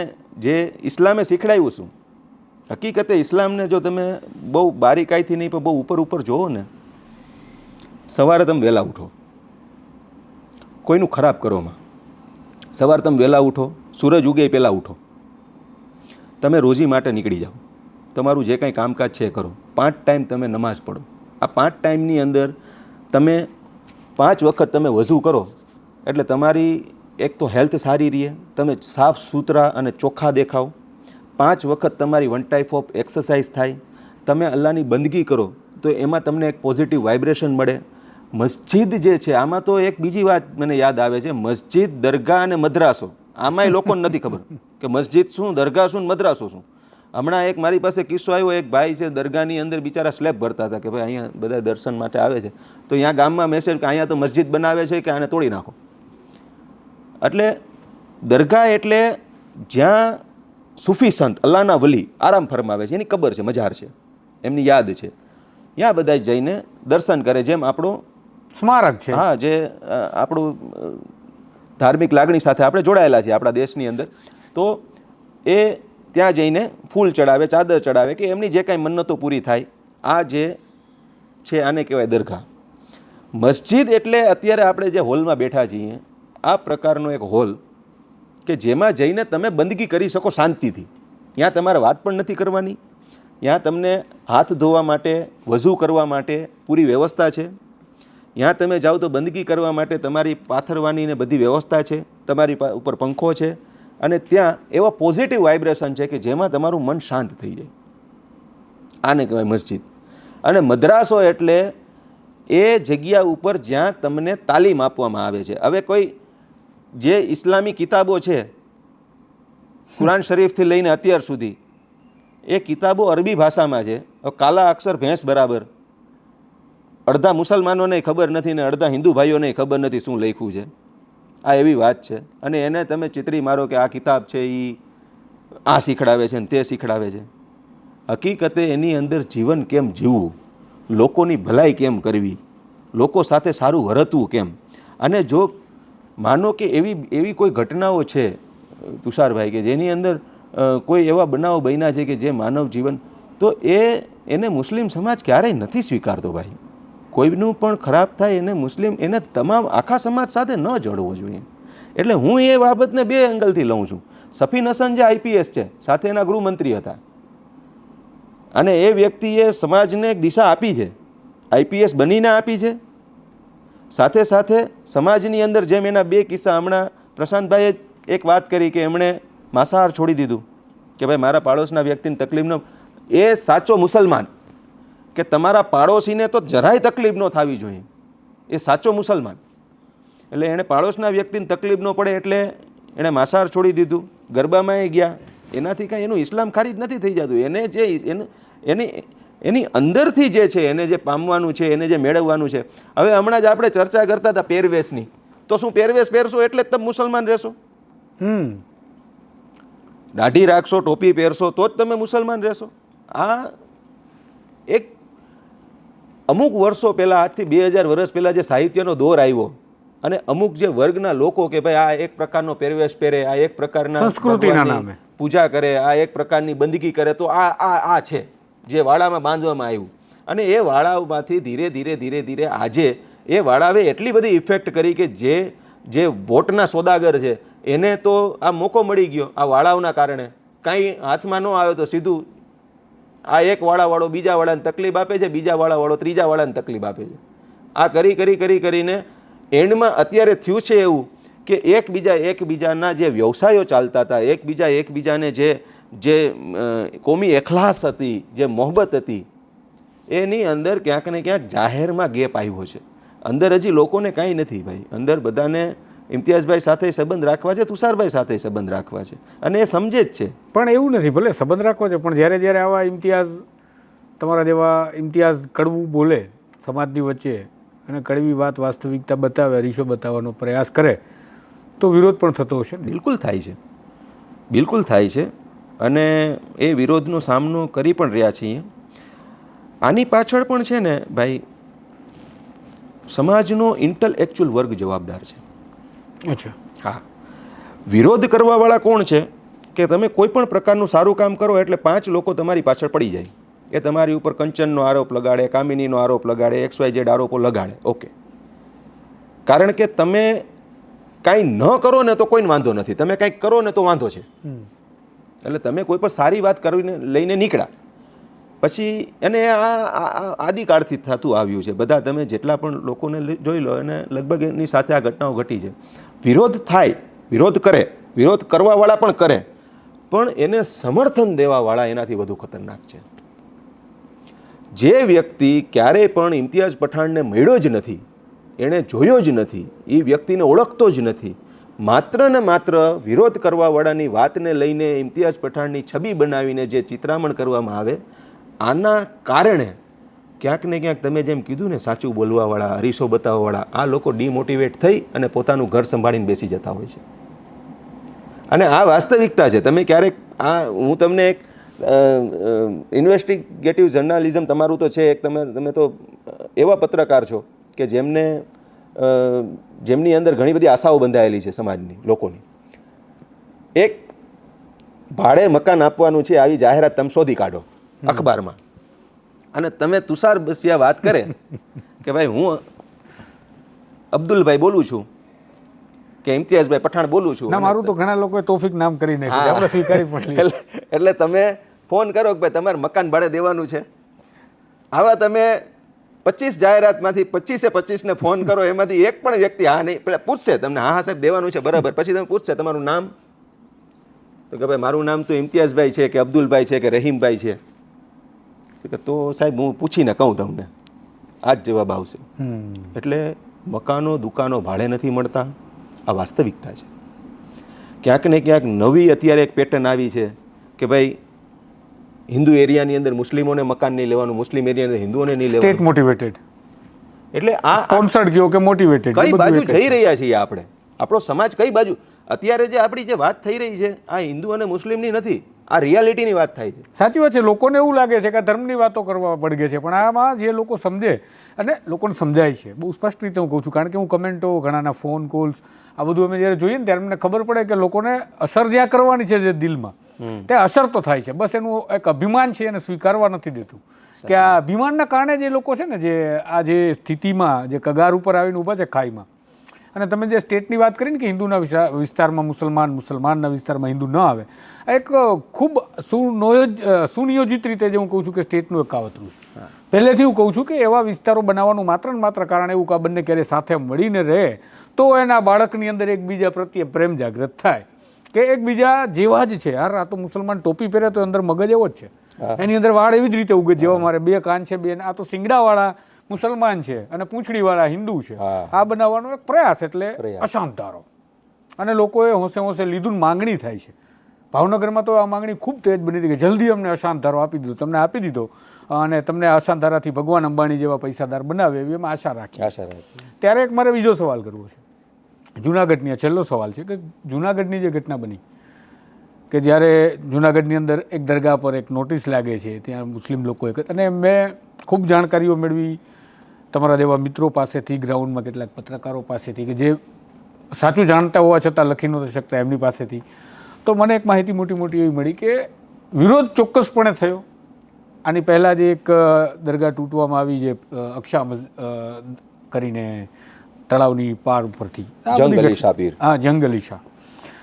જે ઇસ્લામે શીખડાવ્યું શું, હકીકતે ઇસ્લામને જો તમે બહુ બારીકાઈથી નહીં પણ બહુ ઉપર જોવો ને, સવારે તમે વહેલા ઉઠો, કોઈનું ખરાબ કરોમાં, સવારે તમે વહેલા ઉઠો, સૂરજ ઉગે પહેલાં ઉઠો, તમે રોજી માટે નીકળી જાઓ, તમારું જે કાંઈ કામકાજ છે એ કરો, 5 ટાઈમ તમે નમાઝ પઢો. આ 5 ટાઈમની અંદર તમે 5 વખત તમે વઝૂ કરો એટલે તમારી એક તો હેલ્થ સારી રહે, તમે સાફ સુથરા અને ચોખ્ખા દેખાવ. 5 વખત તમારી 1 ટાઈપ ઓફ એક્સરસાઇઝ થાય. તમે અલ્લાહની બંદગી કરો તો એમાં તમને એક પોઝિટિવ વાઇબ્રેશન મળે. મસ્જિદ જે છે આમાં તો એક બીજી વાત મને યાદ આવે છે, મસ્જિદ, દરગાહ અને મદ્રાસો, આમાંય લોકોને નથી ખબર કે મસ્જિદ શું, દરગાહ શું, મદ્રાસો શું. હમણાં એક મારી પાસે કિસ્સો આવ્યો, એક ભાઈ છે દરગાહની અંદર બિચારા સ્લેબ ભરતા હતા કે ભાઈ અહીંયા બધા દર્શન માટે આવે છે, તો અહીંયા ગામમાં મેસેજ કે અહીંયા તો મસ્જિદ બનાવે છે કે આને તોડી નાખો. એટલે દરગાહ એટલે જ્યાં સૂફી સંત, અલ્લાહના વલી આરામ ફરમાવે છે, એની કબર છે, મજાર છે, એમની યાદ છે, ત્યાં બધા જઈને દર્શન કરે. જેમ આપણું સ્મારક છે, હા, જે આપણું ધાર્મિક લાગણી સાથે આપણે જોડાયેલા છીએ આપણા દેશની અંદર, તો એ ત્યાં જઈને ફૂલ ચડાવે, ચાદર ચડાવે કે એમની જે કાંઈ મન્નતો પૂરી થાય. આ જે છે આને કહેવાય દરગાહ. મસ્જિદ એટલે અત્યારે આપણે જે હોલમાં બેઠા છીએ, આ પ્રકારનો એક હોલ કે જેમાં જઈને તમે બંદગી કરી શકો શાંતિથી. ત્યાં તમારે વાત પણ નથી કરવાની, ત્યાં તમને હાથ ધોવા માટે, વઝૂ કરવા માટે પૂરી વ્યવસ્થા છે. ત્યાં તમે જાઓ તો બંદગી કરવા માટે તમારી પાથરવાની ને બધી વ્યવસ્થા છે, તમારી ઉપર પંખો છે, અને ત્યાં એવા પોઝિટિવ વાઇબ્રેશન છે કે જેમાં તમારું મન શાંત થઈ જાય. આને કહેવાય મસ્જિદ. અને મદ્રાસો એટલે એ જગ્યા ઉપર જ્યાં તમને તાલીમ આપવામાં આવે છે. હવે કોઈ જે ઇસ્લામી કિતાબો છે, કુરાન શરીફથી લઈને અત્યાર સુધી, એ કિતાબો અરબી ભાષામાં છે. કાલા અક્ષર ભેંસ બરાબર, અડધા મુસલમાનોને ખબર નથી ને અડધા હિન્દુ ભાઈઓને ખબર નથી શું લખ્યું છે. આ એવી વાત છે. અને એને તમે ચિતરી મારો કે આ કિતાબ છે એ આ શીખડાવે છે ને તે શીખડાવે છે. હકીકતે એની અંદર જીવન કેમ જીવવું, લોકોની ભલાઈ કેમ કરવી, લોકો સાથે સારું વર્તવું કેમ. અને જો માનો કે એવી કોઈ ઘટનાઓ છે તુષારભાઈ કે જેની અંદર કોઈ એવા બનાવો બન્યા છે કે જે માનવ જીવન, તો એને મુસ્લિમ સમાજ ક્યારેય નથી સ્વીકારતો ભાઈ. કોઈનું પણ ખરાબ થાય એને મુસ્લિમ, એને તમામ આખા સમાજ સાથે ન જોડવો જોઈએ. એટલે હું એ બાબતને 2 એંગલથી લઉં છું. સફીન હસન જે આઈપીએસ છે, સાથે એના ગૃહમંત્રી હતા, અને એ વ્યક્તિએ સમાજને એક દિશા આપી છે, આઈપીએસ બનીને આપી છે. સાથે સાથે સમાજની અંદર જેમ એના 2 કિસ્સા, હમણાં પ્રશાંતભાઈએ એક વાત કરી કે એમણે માંસાહાર છોડી દીધું કે ભાઈ મારા પાડોશના વ્યક્તિને તકલીફ ન. એ સાચો મુસલમાન કે તમારા પાડોશીને તો જરાય તકલીફ ન થવી જોઈએ, એ સાચો મુસલમાન. એટલે એણે પાડોશના વ્યક્તિને તકલીફ ન પડે એટલે એણે માંસાહાર છોડી દીધું, ગરબામાં એ ગયા. એનાથી કાંઈ એનું ઇસ્લામ ખારીજ નથી થઈ જતું. એને જે એની અંદરથી જે છે, એને જે પામવાનું છે, એને જે મેળવવાનું છે. હવે હમણાં જ આપણે ચર્ચા કરતા હતા પહેરવેશની, તો શું પહેરવેશ પહેરશો એટલે જ તમે મુસલમાન રહેશો? દાઢી રાખશો, ટોપી પહેરશો તો જ તમે મુસલમાન રહેશો? આ એક અમુક વર્ષો પહેલાં, આજથી 2000 વર્ષ પહેલાં જે સાહિત્યનો દોર આવ્યો, અને અમુક જે વર્ગના લોકો કે ભાઈ આ એક પ્રકારનો પહેરવેશ પહેરે, આ એક પ્રકારના સંસ્કૃતિના નામે પૂજા કરે, આ એક પ્રકારની બંદગી કરે, તો આ છે જે વાડામાં બાંધવામાં આવ્યું. અને એ વાડાઓમાંથી ધીરે ધીરે આજે એ વાડાએ એટલી બધી ઇફેક્ટ કરી કે જે વોટના સોદાગર છે એને તો આ મોકો મળી ગયો આ વાડાઓના કારણે. કાંઈ હાથમાં ન આવ્યો તો સીધું આ એક વાળાવાળો બીજા વાળાને તકલીફ આપે છે, બીજા વાળાવાળો ત્રીજા વાળાને તકલીફ આપે છે. આ કરીને એન્ડમાં અત્યારે થયું છે એવું કે એકબીજાના જે વ્યવસાયો ચાલતા હતા, એકબીજાને જે કોમી એખલાસ હતી, જે મોહબ્બત હતી, એની અંદર ક્યાંક ને ક્યાંક જાહેરમાં ગેપ આવ્યો છે. અંદર હજી લોકોને કાંઈ નથી ભાઈ. અંદર બધાને ઇમ્તિયાઝભાઈ સાથે સંબંધ રાખવા છે, તુષારભાઈ સાથે સંબંધ રાખવા છે, અને એ સમજે જ છે. પણ એવું નથી, ભલે સંબંધ રાખવો છે, પણ જ્યારે આવા ઇમ્તિયાઝ, તમારા જેવા ઇમ્તિયાઝ કડવું બોલે સમાજની વચ્ચે, અને કડવી વાત વાસ્તવિકતા બતાવે, અરીસો બતાવવાનો પ્રયાસ કરે તો વિરોધ પણ થતો હશે ને? બિલકુલ થાય છે, બિલકુલ થાય છે, અને એ વિરોધનો સામનો કરી પણ રહ્યા છીએ. આની પાછળ પણ છે ને ભાઈ, સમાજનો ઇન્ટલેક્ચ્યુઅલ વર્ગ જવાબદાર છે. અચ્છા. હા, વિરોધ કરવાવાળા કોણ છે કે તમે કોઈ પણ પ્રકારનું સારું કામ કરો એટલે 5 લોકો તમારી પાછળ પડી જાય. એ તમારી ઉપર કંચનનો આરોપ લગાડે, કામિનીનો આરોપ લગાડે, XYZ આરોપો લગાડે. ઓકે, કારણ કે તમે કાંઈ ન કરો ને તો કોઈને વાંધો નથી, તમે કાંઈક કરો ને તો વાંધો છે. એટલે તમે કોઈ પણ સારી વાત કરીને લઈને નીકળ્યા પછી, અને આ આદિકાળથી થતું આવ્યું છે. બધા તમે જેટલા પણ લોકોને જોઈ લો અને લગભગ એની સાથે આ ઘટનાઓ ઘટી છે. વિરોધ થાય, વિરોધ કરે, વિરોધ કરવાવાળા પણ કરે, પણ એને સમર્થન દેવાવાળા એનાથી વધુ ખતરનાક છે. જે વ્યક્તિ ક્યારેય પણ ઇમ્તિયાઝ પઠાણને મળ્યો જ નથી, એણે જોયો જ નથી, એ વ્યક્તિને ઓળખતો જ નથી, માત્ર ને માત્ર વિરોધ કરવાવાળાની વાતને લઈને ઇમ્તિયાઝ પઠાણની છબી બનાવીને જે ચિત્રામણ કરવામાં આવે, આના કારણે ક્યાંક ને ક્યાંક તમે જેમ કીધું ને, સાચું બોલવાવાળા, અરીસો બતાવવાવાળા, આ લોકો ડિમોટિવેટ થઈ અને પોતાનું ઘર સંભાળીને બેસી જતા હોય છે. અને આ વાસ્તવિકતા છે. તમે ક્યારેક હું તમને એક ઇન્વેસ્ટિગેટિવ જર્નાલિઝમ તમારું તો છે એક, તમે તો એવા પત્રકાર છો કે જેમની અંદર ઘણી બધી આશાઓ બંધાયેલી છે સમાજની, લોકોની. એક ભાડે મકાન આપવાનું છે આવી જાહેરાત તમે શોધી કાઢો અખબારમાં, અને તમે તુષાર બસિયા વાત કરે કે ભાઈ હું અબ્દુલભાઈ બોલું છું કે ઇમ્તિયાઝભાઈ પઠાણ બોલું છું. ના, મારું તો ઘણા લોકોએ તોફિક નામ કરી નાખ્યું, આપણે સ્વીકારી પણ લઈએ. એટલે તમે ફોન કરો કે ભાઈ તમારે મકાન ભાડે દેવાનું છે. આવા તમે 25 જાહેરાતમાંથી 25 ને ફોન કરો, એમાંથી એક પણ વ્યક્તિ હા નહીં, પેલા પૂછશે તમને, હા સાહેબ દેવાનું છે, બરાબર. પછી તમે પૂછશે તમારું નામ, તો કે ભાઈ મારું નામ તો ઇમ્તિયાઝભાઈ છે કે અબ્દુલભાઈ છે કે રહીમભાઈ છે. તો સાહેબ હું પૂછીને કહું તમને, આ જ જવાબ આવશે. એટલે મકાનો દુકાનો ભાડે નથી મળતા, આ વાસ્તવિકતા છે. ક્યાંક ને ક્યાંક નવી અત્યારે એક પેટર્ન આવી છે કે ભાઈ હિન્દુ એરિયાની અંદર મુસ્લિમોને મકાન નહીં લેવાનું, મુસ્લિમ એરિયાની અંદર હિન્દુઓને નહીં લેવાનું. State motivated. એટલે આ સ્પોન્સર્ડ કયો કે મોટિવેટેડ, કઈ બાજુ જઈ રહ્યા છીએ આપણે? આપણો સમાજ કઈ બાજુ? અત્યારે જે આપણી જે વાત થઈ રહી છે, આ હિન્દુ અને મુસ્લિમની નથી, આ રિયાલિટીની વાત થાય છે. સાચી વાત છે. લોકોને એવું લાગે છે કે ધર્મની વાતો કરવા પડગે છે, પણ આમાં જે લોકો સમજે અને લોકોને સમજાય છે, બહુ સ્પષ્ટ રીતે હું કહું છું. કારણ કે હું કમેન્ટો, ઘણાના ફોન કોલ્સ, આ બધું અમે જ્યારે જોઈએ ને ત્યારે અમને ખબર પડે કે લોકોને અસર જ્યાં કરવાની છે જે દિલમાં, તે અસર તો થાય છે. બસ એનું એક અભિમાન છે, એને સ્વીકારવા નથી દેતું. કે આ અભિમાનના કારણે જે લોકો છે ને, જે આ જે સ્થિતિમાં જે કગાર ઉપર આવીને ઊભા છે ખાઈમાં, અને તમે જે સ્ટેટની વાત કરીને કે હિન્દુના વિસ્તારમાં મુસલમાન, મુસલમાનના વિસ્તારમાં હિન્દુ ન આવે, આ એક ખૂબ સુનિયોજિત રીતે જે હું કહું છું કે સ્ટેટનું એક કાવતરું છે. પહેલેથી હું કહું છું કે એવા વિસ્તારો બનાવવાનું માત્ર ને માત્ર કારણ એવું કે આ બંને ક્યારે સાથે મળીને રહે તો એના બાળકની અંદર એકબીજા પ્રત્યે પ્રેમ જાગૃત થાય, કે એકબીજા જેવા જ છે. યાર, આ તો મુસલમાન ટોપી પહેરે તો અંદર મગજ એવો જ છે, એની અંદર વાળ એવી જ રીતે ઉગે જેવા મારે 2 કાન છે, 2. આ તો શિંગડાવાળા મુસલમાન છે અને પૂંછડીવાળા હિન્દુ છે. આ બનાવવાનો એક પ્રયાસ, એટલે અશાંત ધારો. અને લોકોએ હોંશે હોંશે લીધું, માંગણી થાય છે. ભાવનગરમાં તો આ માંગણી ખૂબ તેજ બની હતી કે જલ્દી અમને અશાંત ધારો આપી દીધો, તમને આપી દીધો, અને તમને અશાંત ધારાથી ભગવાન અંબાણી જેવા પૈસાદાર બનાવે એવી એમાં આશા રાખી. ત્યારે એક મારે બીજો સવાલ કરવો છે. જુનાગઢની છેલ્લો સવાલ છે કે જુનાગઢની જે ઘટના બની, કે જ્યારે જુનાગઢની અંદર એક દરગાહ પર એક નોટિસ લાગે છે, ત્યાં મુસ્લિમ લોકોએ, અને મેં ખૂબ જાણકારીઓ મેળવી તમારા જેવા મિત્રો પાસેથી, ગ્રાઉન્ડમાં કેટલાક પત્રકારો પાસેથી કે જે સાચું જાણતા હોવા છતાં લખી નહોતા શકતા, એમની પાસેથી. તો મને એક માહિતી મોટી મોટી એવી મળી કે વિરોધ ચોક્કસપણે થયો. આની પહેલાં જે એક દરગાહ તૂટવામાં આવી, જે અક્ષા કરીને તળાવની પાર ઉપરથી, જંગલી શાહ.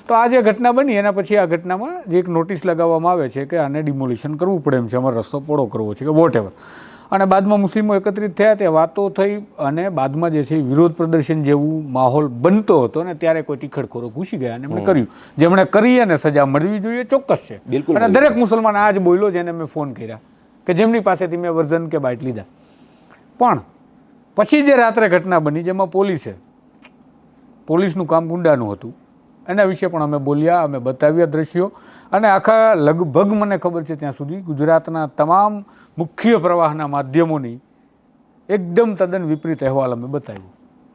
તો આ જે ઘટના બની એના પછી આ ઘટનામાં જે એક નોટિસ લગાવવામાં આવે છે કે આને ડિમોલિશન કરવું પડે એમ છે, અમારો રસ્તો પોળો કરવો છે કે વોટ એવર. અને બાદમાં મુસ્લિમો એકત્રિત થયા, તે વાતો થઈ, અને બાદમાં જે છે વિરોધ પ્રદર્શન જેવું માહોલ બનતો હતો, ને ત્યારે કોઈ ટીખડખોરો ઘૂસી ગયા અને એમણે કર્યું. જેમણે કરી અને સજા મળવી જોઈએ ચોક્કસ છે. અને દરેક મુસલમાન આ જ બોલ્યો, જેને મેં ફોન કર્યા કે જેમની પાસેથી મેં વર્ઝન કે બાઇટ લીધા. પણ પછી જે રાત્રે ઘટના બની, જેમાં પોલીસનું કામ ગુંડાનું હતું, એના વિશે પણ અમે બોલ્યા, અમે બતાવ્યા દ્રશ્યો. અને આખા લગભગ મને ખબર છે ત્યાં સુધી ગુજરાતના તમામ મુખ્ય પ્રવાહના માધ્યમોની એકદમ તદ્દન વિપરીત અહેવાલ અમે બતાવ્યો.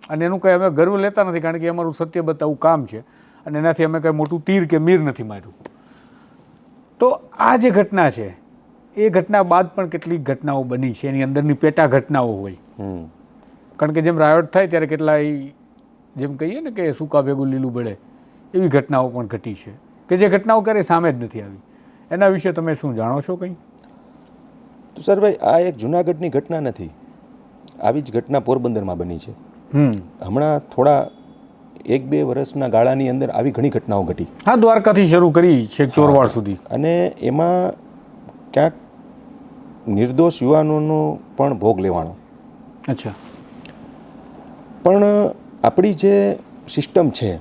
અને એનું કંઈ અમે ગર્વ લેતા નથી, કારણ કે અમારું સત્ય બતાવવું કામ છે અને એનાથી અમે કંઈ મોટું તીર કે મીર નથી માર્યું. તો આ જે ઘટના છે એ ઘટના બાદ પણ કેટલીક ઘટનાઓ બની છે, એની અંદરની પેટા ઘટનાઓ હોય. કારણ કે જેમ રાયોટ થાય ત્યારે કેટલાય, જેમ કહીએ ને કે સૂકા ભેગું લીલું બળે, એવી ઘટનાઓ પણ ઘટી છે કે જે ઘટનાઓ ક્યારેય સામે જ નથી આવી. એના વિશે તમે શું જાણો છો કંઈ? તુષારભાઈ, આ એક જુનાગઢની ઘટના નથી. આવી જ ઘટના પોરબંદરમાં બની છે. હમણાં થોડા 1-2 વર્ષના ગાળાની અંદર આવી ઘણી ઘટનાઓ ઘટી. હા, દ્વારકાથી શરૂ કરી છેક ચોરવાડ સુધી. અને એમાં ક્યાંક નિર્દોષ યુવાનોનો પણ ભોગ લેવાનો. અચ્છા. પણ આપણી જે સિસ્ટમ છે,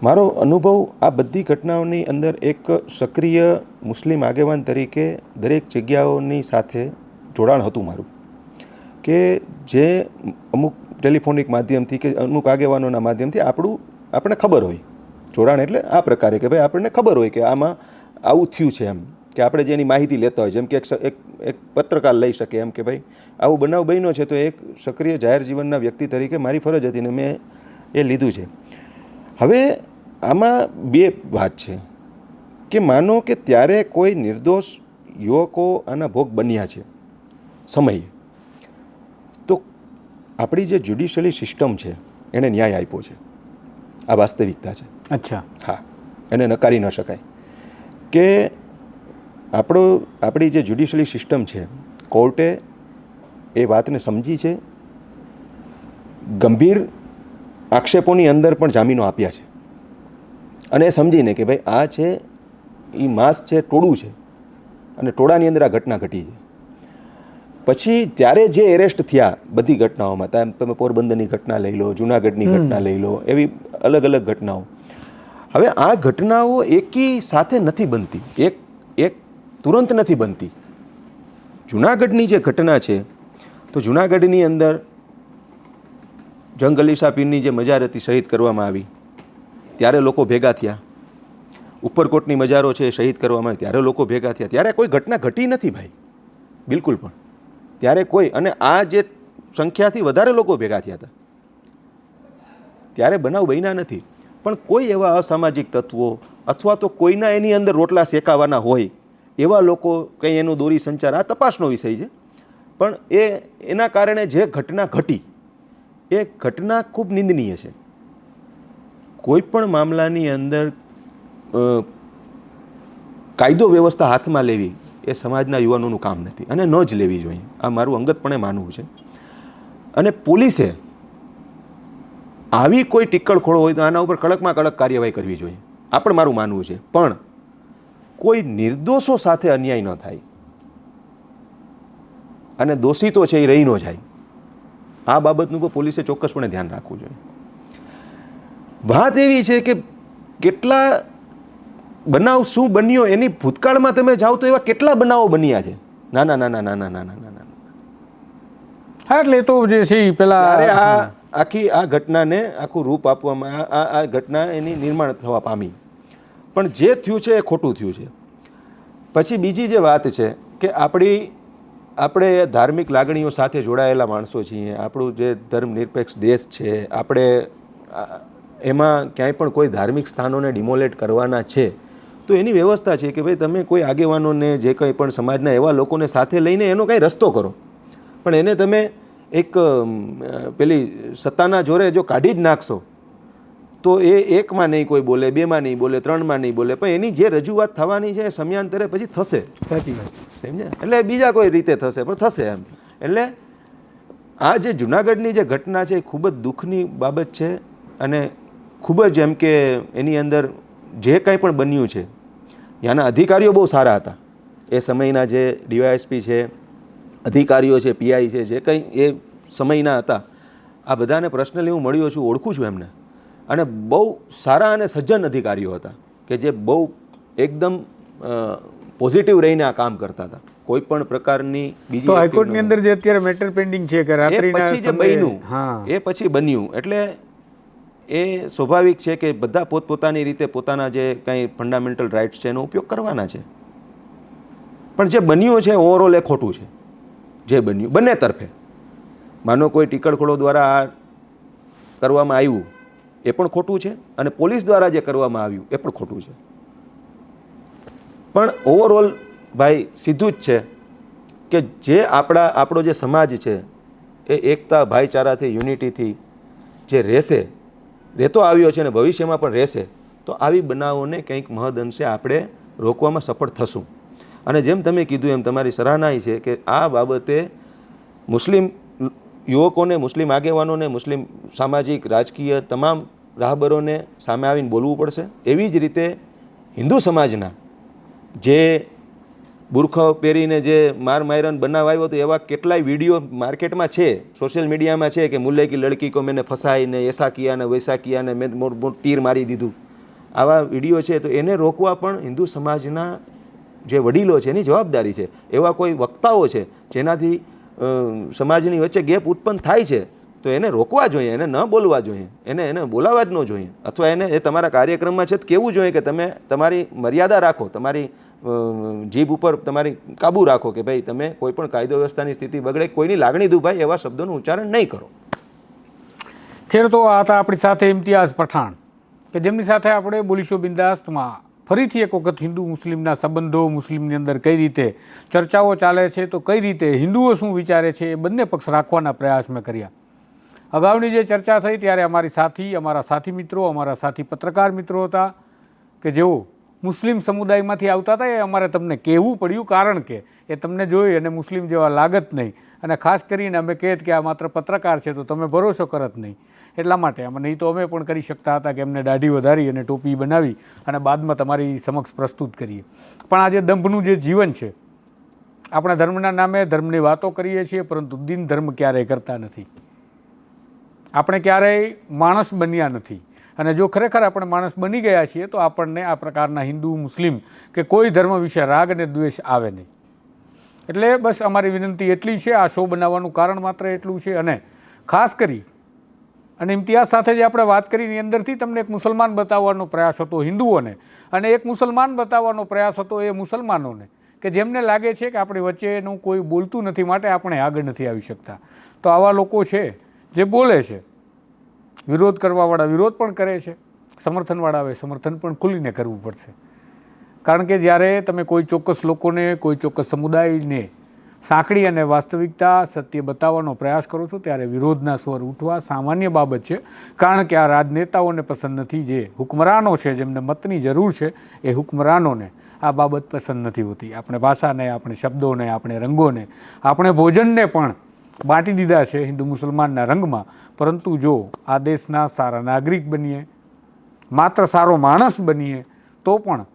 મારો અનુભવ આ બધી ઘટનાઓની અંદર એક સક્રિય મુસ્લિમ આગેવાન તરીકે દરેક જગ્યાઓની સાથે જોડાણ હતું મારું, કે જે અમુક ટેલિફોનિક માધ્યમથી કે અમુક આગેવાનોના માધ્યમથી આપણે ખબર હોય. જોડાણ એટલે આ પ્રકારે કે ભાઈ આપણને ખબર હોય કે આમાં આવું થયું છે, એમ કે આપણે જેની માહિતી લેતા હોય, જેમ કે એક પત્રકાર લઈ શકે એમ કે ભાઈ આવું બનાવ બન્યો છે, તો એક સક્રિય જાહેર જીવનના વ્યક્તિ તરીકે મારી ફરજ હતી ને મેં એ લીધું છે. હવે આમાં 2 વાત છે કે માનો કે ત્યારે કોઈ નિર્દોષ યુવકો આના ભોગ બન્યા છે સમયે, તો આપણી જે જ્યુડિશિયલી સિસ્ટમ છે એણે ન્યાય આપ્યો છે. આ વાસ્તવિકતા છે. અચ્છા. હા, એને નકારી ન શકાય કે આપણી જે જ્યુડિશિયલી સિસ્ટમ છે, કોર્ટે એ વાતને સમજી છે, ગંભીર આક્ષેપોની અંદર પણ જામીનો આપ્યા છે, અને એ સમજીને કે ભાઈ આ છે એ માસ છે, ટોળું છે, અને ટોળાની અંદર આ ઘટના ઘટી છે. પછી ત્યારે જે એરેસ્ટ થયા બધી ઘટનાઓમાં, તમે પોરબંદરની ઘટના લઈ લો, જુનાગઢની ઘટના લઈ લો, એવી અલગ અલગ ઘટનાઓ. હવે આ ઘટનાઓ એકી સાથે નથી બનતી, એક તુરંત નથી બનતી. જુનાગઢની જે ઘટના છે, તો જુનાગઢની અંદર જંગ અલી શાહ પીરની જે મજાર હતી શહીદ કરવામાં આવી, ત્યારે લોકો ભેગા થયા. ઉપરકોટની મજારો છે શહીદ કરવામાં આવી, ત્યારે લોકો ભેગા થયા. ત્યારે કોઈ ઘટના ઘટી નથી ભાઈ, બિલકુલ પણ. ત્યારે કોઈ, અને આ જે સંખ્યાથી વધારે લોકો ભેગા થયા હતા, ત્યારે બનાવ બન્યા નથી. પણ કોઈ એવા અસામાજિક તત્વો અથવા તો કોઈના એની અંદર રોટલા શેકાવાના હોય એવા લોકો, કંઈ એનું દોરી સંચાર, આ તપાસનો વિષય છે. પણ એના કારણે જે ઘટના ઘટી, એ ઘટના ખૂબ નિંદનીય છે. કોઈ પણ મામલાની અંદર કાયદો વ્યવસ્થા હાથમાં લેવી એ સમાજના યુવાનોનું કામ નથી, અને ન જ લેવી જોઈએ. આ મારું અંગતપણે માનવું છે. અને પોલીસે આવી કોઈ ટિક્કડ હોય તો આના ઉપર કડકમાં કડક કાર્યવાહી કરવી જોઈએ, આ પણ મારું માનવું છે. પણ કોઈ નિર્દોષો સાથે અન્યાય ન થાય અને દોષિતો છે એ રહી ન જાય, આ બાબતનું પણ પોલીસે ચોક્કસપણે ધ્યાન રાખવું જોઈએ. વાત એવી છે કે કેટલા બનાવ શું બન્યો એની ભૂતકાળમાં તમે જાઓ તો એવા કેટલા બનાવો બન્યા છે, નાના. હા, એટલે તો જે છે એ પેલા આ ઘટનાને આખું રૂપ આપવામાં, આ ઘટના એની નિર્માણ થવા પામી. પણ જે થયું છે એ ખોટું થયું છે. પછી બીજી જે વાત છે કે આપણે ધાર્મિક લાગણીઓ સાથે જોડાયેલા માણસો છીએ, આપણું જે ધર્મ નિરપેક્ષ દેશ છે, આપણે એમાં ક્યાંય પણ કોઈ ધાર્મિક સ્થાનોને ડિમોલેટ કરવાના છે તો એની વ્યવસ્થા છે કે ભાઈ તમે કોઈ આગેવાનોને, જે કંઈ પણ સમાજના એવા લોકોને સાથે લઈને એનો કાંઈ રસ્તો કરો. પણ એને તમે એક પેલી સત્તાના જોરે જો કાઢી જ નાખશો તો એ 1માં નહીં કોઈ બોલે, 2માં નહીં બોલે, 3માં નહીં બોલે, પણ એની જે રજૂઆત થવાની છે એ સમયાંતરે પછી થશે. સાચી વાત, સમજ્યા? એટલે બીજા કોઈ રીતે થશે, પણ થશે એમ. એટલે આ જે જુનાગઢની જે ઘટના છે એ ખૂબ જ દુઃખની બાબત છે, અને ખૂબ જ એમ કે એની અંદર જે કંઈ પણ બન્યું છે, ત્યાંના અધિકારીઓ બહુ સારા હતા. એ સમયના જે ડીવાયએસપી છે, અધિકારીઓ છે, પીઆઈ છે, જે કંઈ એ સમયના હતા, આ બધાને પર્સનલી હું મળ્યો છું, ઓળખું છું એમને. અને બહુ સારા અને સજ્જન અધિકારીઓ હતા કે જે બહુ એકદમ પોઝિટિવ રહીને આ કામ કરતા હતા. કોઈ પણ પ્રકારની બીજી તો હાઈકોર્ટની અંદર જે અત્યારે મેટર પેન્ડિંગ છે કે રાત્રિના પછી જે બન્યું, એ પછી બન્યું, એટલે એ સ્વાભાવિક છે કે બધા પોતપોતાની રીતે પોતાના જે કંઈ ફંડામેન્ટલ રાઇટ્સ છે એનો ઉપયોગ કરવાના છે. પણ જે બન્યું છે ઓવરઓલ એ ખોટું છે, જે બન્યું બંને તરફે, માનો કોઈ ટીકડખોળો દ્વારા આ કરવામાં આવ્યું એ પણ ખોટું છે અને પોલીસ દ્વારા જે કરવામાં આવ્યું એ પણ ખોટું છે. પણ ઓવરઓલ ભાઈ સીધું જ છે કે જે આપણો જે સમાજ છે એ એકતા ભાઈચારાથી યુનિટીથી જે રહેતો આવ્યો છે અને ભવિષ્યમાં પણ રહેશે, તો આવી બનાવોને કંઈક મહદઅંશે આપણે રોકવામાં સફળ થશું. અને જેમ તમે કીધું એમ તમારી સરાહના છે કે આ બાબતે મુસ્લિમ યુવકોને, મુસ્લિમ આગેવાનોને, મુસ્લિમ સામાજિક રાજકીય તમામ રાહબરોને સામે આવીને બોલવું પડશે. એવી જ રીતે હિન્દુ સમાજના જે બુરખો પહેરીને જે મારમાયરન બનાવ આવ્યો હતો એવા કેટલાય વિડીયો માર્કેટમાં છે, સોશિયલ મીડિયામાં છે કે મુલ્લે કી લડકી કો મેને ફસાઈને એસા કિયા ને વૈસા કિયા ને મેં તીર મારી દીધું, આવા વિડીયો છે. તો એને રોકવા પણ હિન્દુ સમાજના જે વડીલો છે એની જવાબદારી છે. એવા કોઈ વક્તાઓ છે જેનાથી સમાજની વચ્ચે ગેપ ઉત્પન્ન થાય છે તો એને રોકવા જોઈએ, એને ન બોલવા જોઈએ, એને બોલાવવા જ ન જોઈએ. અથવા એને એ તમારા કાર્યક્રમમાં છે તો કહેવું જોઈએ કે તમે તમારી મર્યાદા રાખો, તમારી જીભ ઉપર તમારી કાબૂ રાખો કે ભાઈ તમે કોઈ પણ કાયદો વ્યવસ્થાની સ્થિતિ બગડે, કોઈની લાગણી દુભાય એવા શબ્દોનું ઉચ્ચારણ નહીં કરો. ખેર તો આ હતા આપણી સાથે ઇમ્તિયાઝ પઠાણ કે જેમની સાથે આપણે બોલીશું બિંદાસ્તમાં ફરીથી એક વખત હિન્દુ મુસ્લિમના સંબંધો, મુસ્લિમની અંદર કઈ રીતે ચર્ચાઓ ચાલે છે, તો કઈ રીતે હિન્દુઓ શું વિચારે છે, એ બંને પક્ષ રાખવાના પ્રયાસ મેં કર્યા. અગાઉની જે ચર્ચા થઈ ત્યારે અમારા સાથી મિત્રો, અમારા સાથી પત્રકાર મિત્રો હતા કે જેઓ મુસ્લિમ સમુદાયમાંથી આવતા હતા. એ અમારે તમને કહેવું પડ્યું કારણ કે એ તમને જોઈ અને મુસ્લિમ જેવા લાગત નહીં, અને ખાસ કરીને અમે કહેત કે આ માત્ર પત્રકાર છે તો તમે ભરોસો કરત નહીં. એટલા માટે નહીં તો અમે પણ કરી શકતા હતા કે એમને દાઢી વધારી અને ટોપી બનાવી અને બાદમાં તમારી સમક્ષ પ્રસ્તુત કરીએ. પણ આજે દંભનું જે જીવન છે, આપણા ધર્મના નામે ધર્મની વાતો કરીએ છીએ પરંતુ દિન ધર્મ ક્યારેય કરતા નથી. આપણે ક્યારેય માણસ બન્યા નથી. અને જો ખરેખર આપણે માણસ બની ગયા છીએ તો આપણને આ પ્રકારના હિન્દુ, મુસ્લિમ કે કોઈ ધર્મ વિશે રાગ અને દ્વેષ આવે નહીં. એટલે બસ અમારી વિનંતી એટલી છે. આ શો બનાવવાનું કારણ માત્ર એટલું છે. અને ખાસ કરી અને ઇમ્તિયાઝ સાથે જે આપણે વાત કરી એની અંદરથી તમને એક મુસલમાન બતાવવાનો પ્રયાસ હતો હિન્દુઓને, અને એક મુસલમાન બતાવવાનો પ્રયાસ હતો એ મુસલમાનોને કે જેમને લાગે છે કે આપણી વચ્ચેનું કોઈ બોલતું નથી માટે આપણે આગળ નથી આવી શકતા. તો આવા લોકો છે જે બોલે છે, વિરોધ કરવાવાળા વિરોધ પણ કરે છે, સમર્થનવાળા આવે સમર્થન પણ ખુલીને કરવું પડશે. કારણ કે જ્યારે તમે કોઈ ચોક્કસ લોકોને, કોઈ ચોક્કસ સમુદાયને સાંકળી અને વાસ્તવિકતા, સત્ય બતાવવાનો પ્રયાસ કરો છો ત્યારે વિરોધના સ્વર ઉઠવા સામાન્ય બાબત છે. કારણ કે આ રાજનેતાઓને પસંદ નથી, જે હુકમરાનો છે, જેમને મતની જરૂર છે, એ હુકમરાનોને આ બાબત પસંદ નથી હોતી. આપણે ભાષાને, આપણે શબ્દોને, આપણે રંગોને, આપણે ભોજનને પણ બાંટી દીધા છે હિન્દુ મુસલમાનના રંગમાં. પરંતુ જો આ દેશના સારા નાગરિક બનીએ, માત્ર સારો માણસ બનીએ, તો પણ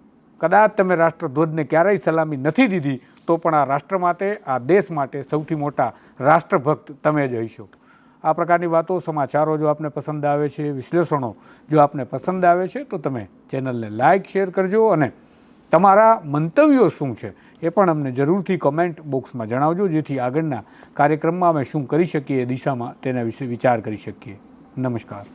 કદાચ તમે રાષ્ટ્રધ્વજને ક્યારેય સલામી નથી દીધી તો પણ આ રાષ્ટ્ર માટે, આ દેશ માટે સૌથી મોટા રાષ્ટ્રભક્ત તમે જ હશો. આ પ્રકારની વાતો, સમાચારો જો આપને પસંદ આવે છે, વિશ્લેષણો જો આપને પસંદ આવે છે તો તમે ચેનલને લાઇક, શેર કરજો અને તમારા મંતવ્યો શું છે એ પણ અમને જરૂરથી કમેન્ટ બોક્સમાં જણાવજો, જેથી આગળના કાર્યક્રમમાં અમે શું કરી શકીએ એ દિશામાં તેના વિશે વિચાર કરી શકીએ. નમસ્કાર.